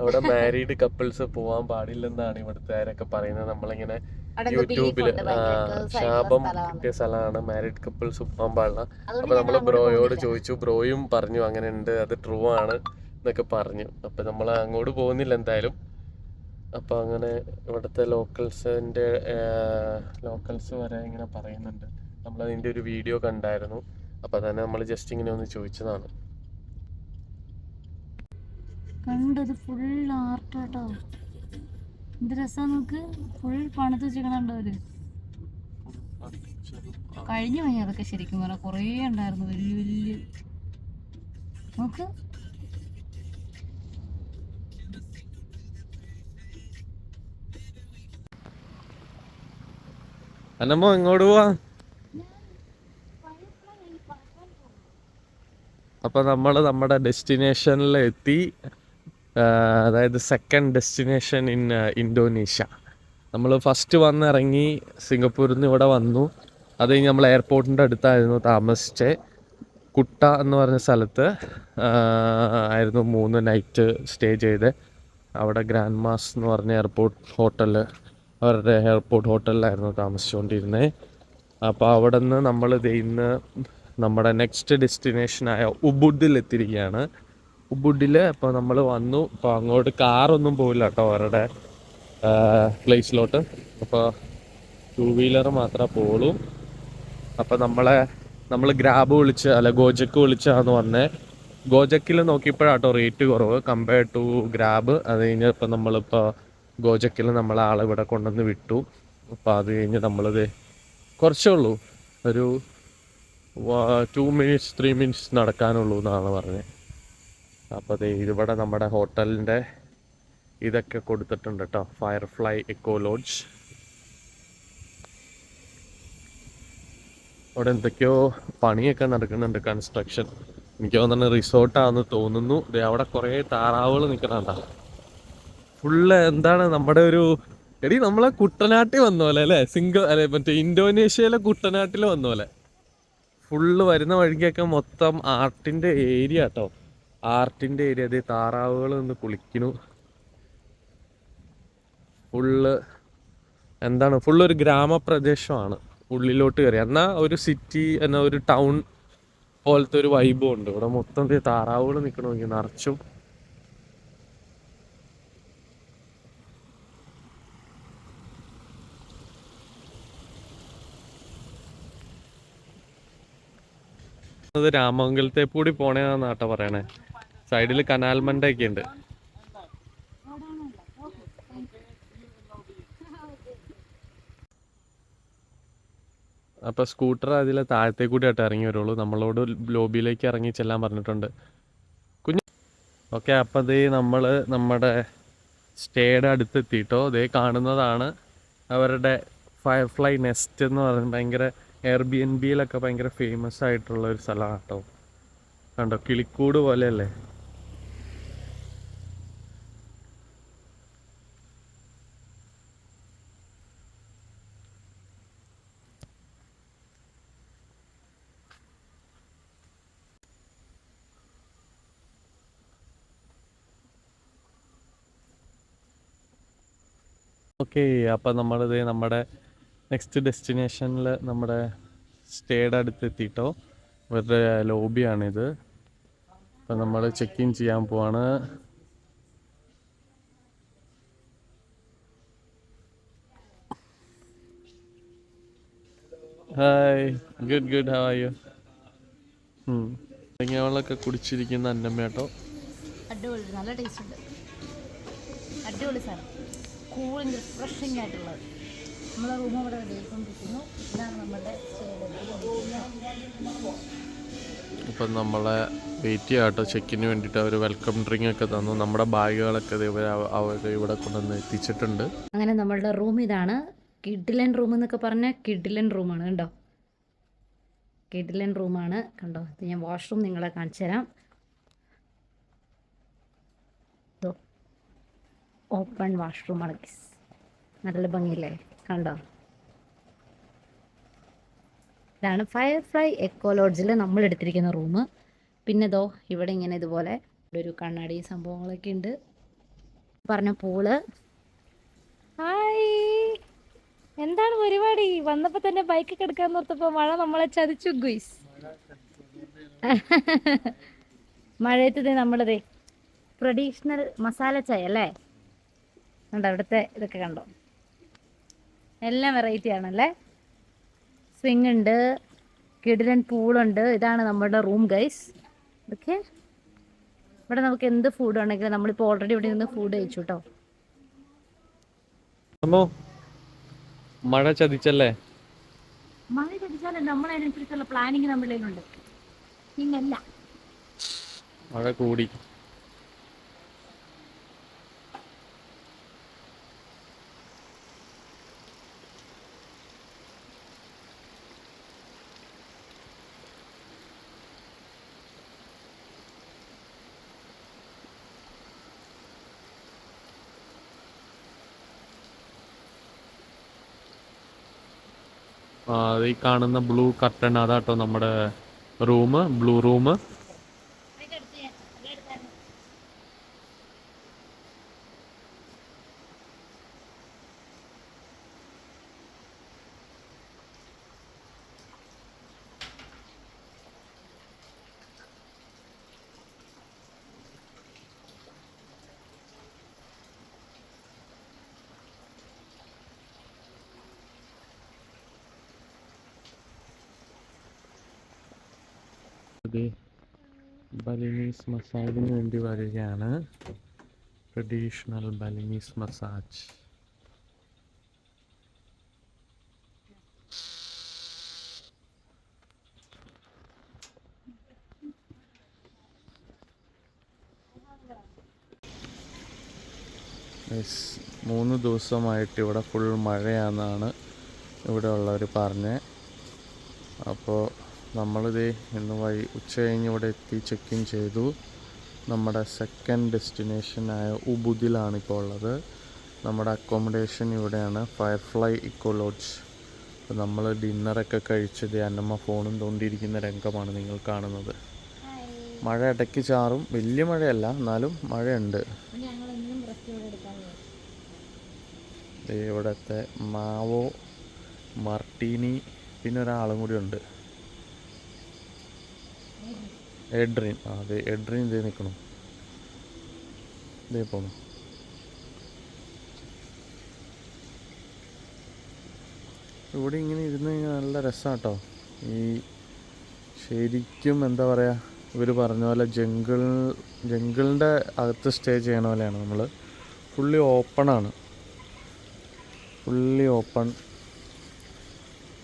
അവിടെ മാരീഡ് കപ്പിൾസ് പോകാൻ പാടില്ലെന്നാണ് ഇവിടുത്തെ ആരൊക്കെ പറയുന്നത്. നമ്മളിങ്ങനെ യൂട്യൂബിൽ ശാപം കിട്ടിയ സ്ഥലമാണ്, മാരീഡ് കപ്പിൾസ് പോകാൻ പാടില്ല. അപ്പൊ നമ്മൾ ബ്രോയോട് ചോദിച്ചു, ബ്രോയും പറഞ്ഞു അങ്ങനെ ഉണ്ട്, അത് ട്രൂ ആണ് എന്നൊക്കെ പറഞ്ഞു. അപ്പൊ നമ്മൾ അങ്ങോട്ട് പോകുന്നില്ല എന്തായാലും. അപ്പൊ അങ്ങനെ ഇവിടുത്തെ ലോക്കൽസ് വരെ ഇങ്ങനെ പറയുന്നുണ്ട്. നമ്മളതിൻ്റെ ഒരു വീഡിയോ കണ്ടായിരുന്നു. അപ്പൊ തന്നെ നമ്മൾ ജസ്റ്റ് ഇങ്ങനെ ഒന്ന് ചോദിച്ചതാണ്. കണ്ടത് ഫുൾ ആർട്ടാട്ടോ. എന്ത് രസം നോക്ക്. ഫുൾ പണിത് വെച്ചിരിക്കണുണ്ടോ അവര്. കഴിഞ്ഞു പോയി അതൊക്കെ ശരിക്കും പറഞ്ഞാൽ കുറേ ഉണ്ടായിരുന്നു വലിയ വലിയ. നോക്ക്, അന്നമ്മോ ഇങ്ങോട്ട് പോവാ. അപ്പോൾ നമ്മൾ നമ്മുടെ ഡെസ്റ്റിനേഷനിൽ എത്തി. അതായത് സെക്കൻഡ് ഡെസ്റ്റിനേഷൻ ഇൻ ഇന്തോനേഷ്യ. നമ്മൾ ഫസ്റ്റ് വന്നിറങ്ങി സിംഗപ്പൂരിൽ നിന്ന് ഇവിടെ വന്നു. അത് കഴിഞ്ഞ് നമ്മൾ എയർപോർട്ടിൻ്റെ അടുത്തായിരുന്നു താമസിച്ചത്. കുട്ട എന്ന് പറഞ്ഞ സ്ഥലത്ത് ആയിരുന്നു 3 നൈറ്റ് സ്റ്റേ ചെയ്ത്. അവിടെ ഗ്രാൻഡ് മാസ് എന്ന് പറഞ്ഞ അവരുടെ എയർപോർട്ട് ഹോട്ടലിലായിരുന്നു താമസിച്ചുകൊണ്ടിരുന്നത്. അപ്പോൾ അവിടെ നിന്ന് നമ്മൾ ഇന്ന് നമ്മുടെ നെക്സ്റ്റ് ഡെസ്റ്റിനേഷനായ ഉബുഡിലെത്തിയിരിക്കുകയാണ്. ഉബുഡിൽ അപ്പോൾ നമ്മൾ വന്നു. അപ്പോൾ അങ്ങോട്ട് കാറൊന്നും പോയില്ല കേട്ടോ അവരുടെ പ്ലേസിലോട്ട്. അപ്പോൾ 2 വീലർ മാത്രമേ പോവുള്ളൂ. അപ്പോൾ നമ്മൾ ഗ്രാബ് ഗോജക്ക് വിളിച്ചാന്ന് വന്നേ. ഗോജക്കിൽ നോക്കിയപ്പോഴാട്ടോ റേറ്റ് കുറവ് കമ്പയർഡ് ടു ഗ്രാബ്. അത് കഴിഞ്ഞ് ഇപ്പോൾ നമ്മളിപ്പോൾ ഗോജക്കിൽ നമ്മളെ ആളെ ഇവിടെ കൊണ്ടുവന്ന് വിട്ടു. അപ്പോൾ അത് കഴിഞ്ഞ് നമ്മളിത് കുറച്ചേ ഉള്ളൂ, ഒരു 2 മിനിറ്റ്സ് 3 മിനിറ്റ്സ് നടക്കാനുള്ളൂ എന്നാണ് പറഞ്ഞത്. അപ്പോൾ ഇതിവിടെ നമ്മുടെ ഹോട്ടലിൻ്റെ ഇതൊക്കെ കൊടുത്തിട്ടുണ്ട് കേട്ടോ, ഫയർഫ്ലൈ എക്കോ ലോഡ്ജ്. അവിടെ എന്തൊക്കെയോ പണിയൊക്കെ നടക്കുന്നുണ്ട്, കൺസ്ട്രക്ഷൻ. എനിക്ക് തോന്നുന്നു റിസോർട്ടാണെന്ന് തോന്നുന്നു. അവിടെ കുറേ താറാവുകൾ നിൽക്കണണ്ട. ഫുള്ള് എന്താണ് നമ്മുടെ ഒരു നമ്മളെ കുട്ടനാട്ടിൽ വന്ന പോലെ അല്ലേ, മറ്റേ ഇന്തോനേഷ്യയിലെ കുട്ടനാട്ടിൽ വന്ന പോലെ. ഫുള്ള് വരുന്ന വഴിക്കൊക്കെ മൊത്തം ആർട്ടിൻ്റെ ഏരിയ കേട്ടോ, ആർട്ടിൻ്റെ ഏരിയ. അതേ താറാവുകൾ നിന്ന് കുളിക്കുന്നു. ഫുള്ളൊരു ഗ്രാമപ്രദേശമാണ്. ഉള്ളിലോട്ട് കയറി എന്നാൽ ഒരു സിറ്റി എന്നാൽ ഒരു ടൗൺ പോലത്തെ ഒരു വൈബും ഉണ്ട്. ഇവിടെ മൊത്തം താറാവുകൾ നിൽക്കണമെങ്കിൽ നിറച്ചും. അത് രാമമംഗലത്തെ കൂടി പോണേന്നാട്ടോ പറയണേ. സൈഡിൽ കനാൽമണ്ടയൊക്കെ ഉണ്ട്. അപ്പോൾ സ്കൂട്ടർ അതിലെ താഴത്തെ കൂടി ആയിട്ട് ഇറങ്ങി വരുള്ളൂ. നമ്മളോട് ലോബിയിലേക്ക് ഇറങ്ങി ചെല്ലാൻ പറഞ്ഞിട്ടുണ്ട് കുഞ്ഞു. ഓക്കെ, അപ്പോൾ നമ്മൾ നമ്മുടെ സ്റ്റേയുടെ അടുത്തെത്തിയിട്ടോ. കാണുന്നതാണ് അവരുടെ ഫയർഫ്ലൈ നെസ്റ്റ് എന്ന് പറയുന്നത്. ഭയങ്കര എയർബിഎൻബിയിലൊക്കെ ഭയങ്കര ഫേമസ് ആയിട്ടുള്ള ഒരു സ്ഥലമാണ് കേട്ടോ. കണ്ടോ, കിളിക്കൂട് പോലെയല്ലേ. ഓക്കെ, അപ്പം നമ്മുടെ നെക്സ്റ്റ് ഡെസ്റ്റിനേഷനിൽ നമ്മുടെ സ്റ്റേയുടെ അടുത്ത് എത്തിയിട്ടോ. ഇവരുടെ ലോബിയാണിത്. അപ്പം നമ്മൾ ചെക്ക് ഇൻ ചെയ്യാൻ പോവാണ്. Hi, good how are you? വെള്ളമൊക്കെ കുടിച്ചിരിക്കുന്ന അന്നമ്മേട്ടോ. അടിപൊളി, നല്ല ടേസ്റ്റ് ഉണ്ട്. അടിപൊളി സാധനം, കൂളിംഗ് റിഫ്രഷിംഗ് ആയിട്ടുള്ളത്. നമ്മളെ റൂം ഇവിടെ റെഡിയായിക്കൊണ്ടിരിക്കുന്നു. ഇതാണ് നമ്മുടെ ഇപ്പം നമ്മളെ വെയിറ്റ് ചെയ്യാം കേട്ടോ. ചെക്കിന് വേണ്ടിയിട്ട് അവർ വെൽക്കം ഡ്രിങ്ക് ഒക്കെ തന്നു. നമ്മുടെ ബാഗുകളൊക്കെ അവർ ഇവിടെ കൊണ്ടുവന്ന് എത്തിച്ചിട്ടുണ്ട്. അങ്ങനെ നമ്മളുടെ റൂം ഇതാണ്. കിഡിലൻ റൂം എന്നൊക്കെ പറഞ്ഞാൽ കിഡിലൻ റൂമാണ്. കണ്ടോ, കിഡിലൻ റൂമാണ്. കണ്ടോ, ഇത് ഞാൻ വാഷ്റൂം നിങ്ങളെ കാണിച്ചു തരാം. ഓപ്പൺ വാഷ്റൂമാണ്. നല്ല ഭംഗിയില്ലേ, കണ്ടോ. ഇതാണ് ഫയർഫ്ലൈ എക്കോ ലോഡ്ജിൽ നമ്മൾ എടുത്തിരിക്കുന്ന റൂം. പിന്നെ ഇവിടെ ഇങ്ങനെ ഇതുപോലെ ഒരു കണ്ണാടി സംഭവങ്ങളൊക്കെ ഉണ്ട്. പറഞ്ഞ പൂള്. ഹായ്, എന്താണ് പരിപാടി? വന്നപ്പോൾ തന്നെ ബൈക്കൊക്കെ എടുക്കാൻ നിർത്തപ്പോൾ മഴ നമ്മളെ ചതിച്ചു ഗുയ്സ്. മഴയത്ത് നമ്മളത് ട്രഡീഷണൽ മസാല ചായ അല്ലേ. കണ്ടോ, അവിടുത്തെ ഇതൊക്കെ കണ്ടോ, എല്ലാം വെറൈറ്റി ആണല്ലേ. സ്വിങ് ഉണ്ട്, കിടിലൻ പൂളുണ്ട്. ഇതാണ് നമ്മുടെ റൂം ഗൈസ്. ഓക്കെ, ഇവിടെ നമുക്ക് എന്ത് ഫുഡ് ഉണ്ടെങ്കിലും നമ്മളിപ്പോൾ ഓൾറെഡി ഇവിടെ നിന്ന് ഫുഡ് കഴിച്ചു കേട്ടോ. മഴ ചതിച്ചല്ലേ? മഴ ചതിച്ചാലും നമ്മളതിനനുസരിച്ചുള്ള പ്ലാനിങ് നമ്മുടെ കയ്യിലുണ്ട്. ഇങ്ങല്ല മഴ കൂടി. ഈ കാണുന്ന ബ്ലൂ കർട്ടൺ അതാട്ടോ നമ്മുടെ റൂം, ബ്ലൂ റൂം. ബലിനീസ് മസാജിന് വേണ്ടി വരികയാണ്. Traditional ബലിനീസ് massage. യെസ്, 3 ദിവസമായിട്ട് ഇവിടെ ഫുൾ മഴയാണെന്നാണ് ഇവിടെ ഉള്ളവർ പറഞ്ഞത്. അപ്പോൾ നമ്മളിത് ഇന്ന് ഉച്ച കഴിഞ്ഞ് ഇവിടെ എത്തി ചെക്ക് ഇൻ ചെയ്തു. നമ്മുടെ സെക്കൻഡ് ഡെസ്റ്റിനേഷനായ ഉബുദിലാണ് ഇപ്പോൾ ഉള്ളത്. നമ്മുടെ അക്കോമഡേഷൻ ഇവിടെയാണ്, ഫയർഫ്ലൈ ഇക്കോ ലോഡ്ജ്. അപ്പോൾ നമ്മൾ ഡിന്നറൊക്കെ കഴിച്ചത് അന്നമ്മ ഫോണും തോണ്ടിയിരിക്കുന്ന രംഗമാണ് നിങ്ങൾ കാണുന്നത്. മഴ ഇടയ്ക്ക് ചാറും, വലിയ മഴയല്ല എന്നാലും മഴയുണ്ട്. ഇവിടുത്തെ മാവോ മർട്ടീനി, പിന്നെ ഒരാളും കൂടി ഉണ്ട്, എഡ്രിൻ. അതെ, എഡ്രിൻ ഇതേ നിൽക്കണം, ഇതേ പോണു. ഇവിടെ ഇങ്ങനെ ഇരുന്ന് കഴിഞ്ഞാൽ നല്ല രസമാട്ടോ. ഈ ശരിക്കും എന്താ പറയുക, ഇവർ പറഞ്ഞ പോലെ ജംഗിളിൻ്റെ അകത്ത് സ്റ്റേ ചെയ്യണ പോലെയാണ്. നമ്മൾ ഫുള്ളി ഓപ്പണാണ്, ഫുള്ളി ഓപ്പൺ.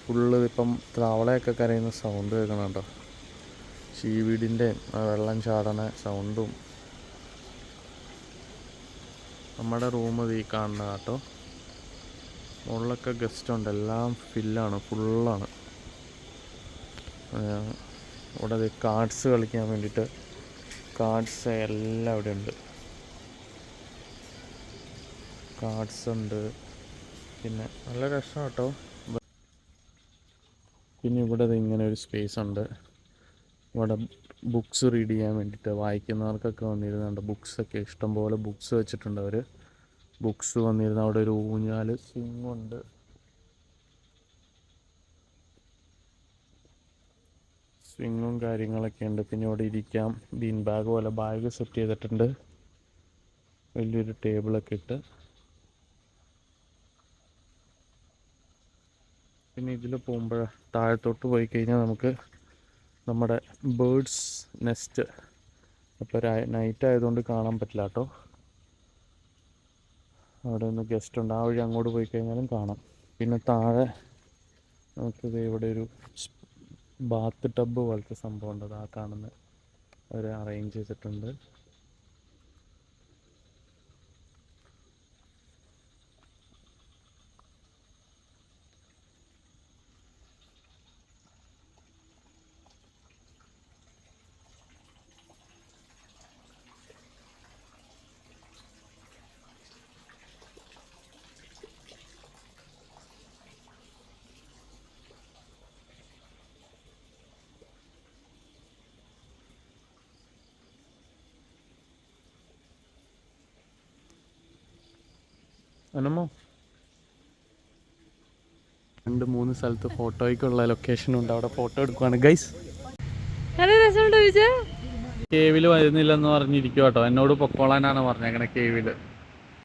ഫുള്ള് ഇപ്പം തവളയൊക്കെ കരയുന്ന സൗണ്ട് കേൾക്കണം കേട്ടോ, ചീവീടിൻ്റെ വെള്ളം ചാടണ സൗണ്ടും. നമ്മുടെ റൂം ഈ കാണുന്ന കേട്ടോ. മുകളിലൊക്കെ ഗസ്റ്റ് ഉണ്ട്, എല്ലാം ഫില്ലാണ്, ഫുള്ളാണ്. ഇവിടെ കാർഡ്സ് കളിക്കാൻ വേണ്ടിയിട്ട് കാർഡ്സ് എല്ലാം ഇവിടെ ഉണ്ട്. കാർഡ്സ് ഉണ്ട്, പിന്നെ നല്ല രസം കേട്ടോ. പിന്നെ ഇവിടെ ഇങ്ങനെ ഒരു സ്പേസ് ഉണ്ട്. ഇവിടെ ബുക്സ് റീഡ് ചെയ്യാൻ വേണ്ടിയിട്ട് വായിക്കുന്നവർക്കൊക്കെ വന്നിരുന്നുണ്ട്. ബുക്സൊക്കെ ഇഷ്ടംപോലെ ബുക്സ് വെച്ചിട്ടുണ്ട് അവർ. ബുക്സ് വന്നിരുന്ന അവിടെ ഒരു ഊഞ്ഞാൽ, സ്വിങ്ങുണ്ട്. സ്വിങ്ങും കാര്യങ്ങളൊക്കെ ഉണ്ട്. പിന്നെ ഇവിടെ ഇരിക്കാം, ബീൻ ബാഗ് പോലെ ബാഗ് സെറ്റ് ചെയ്തിട്ടുണ്ട്, വലിയൊരു ടേബിളൊക്കെ ഇട്ട്. പിന്നെ ഇതിൽ പോകുമ്പോൾ താഴത്തോട്ട് പോയി കഴിഞ്ഞാൽ നമുക്ക് നമ്മുടെ ബേർഡ്സ് നെസ്റ്റ്, അപ്പോൾ നൈറ്റ് ആയതുകൊണ്ട് കാണാൻ പറ്റില്ല കേട്ടോ. അവിടെ ഒന്ന് ഗസ്റ്റ് ഉണ്ട്, ആ വഴി അങ്ങോട്ട് പോയി കഴിഞ്ഞാലും കാണാം. പിന്നെ താഴെ നമുക്കിത് ഇവിടെ ഒരു ബാത്ത് ടബ് പോലത്തെ സംഭവം ഉണ്ട്, അത് ആ കാണുന്ന അവർ അറേഞ്ച് ചെയ്തിട്ടുണ്ട്. അനമ്മോ 2-3 സ്ഥലത്ത് ഫോട്ടോയ്ക്കുള്ള ലൊക്കേഷനുണ്ട്, അവിടെ ഫോട്ടോ എടുക്കുവാണ് ഗൈസ്. കേവിൽ വരുന്നില്ലെന്ന് പറഞ്ഞിരിക്കും കേട്ടോ. എന്നോട് പൊക്കോളാനാണ് പറഞ്ഞേക്കണേ കേവിൽ.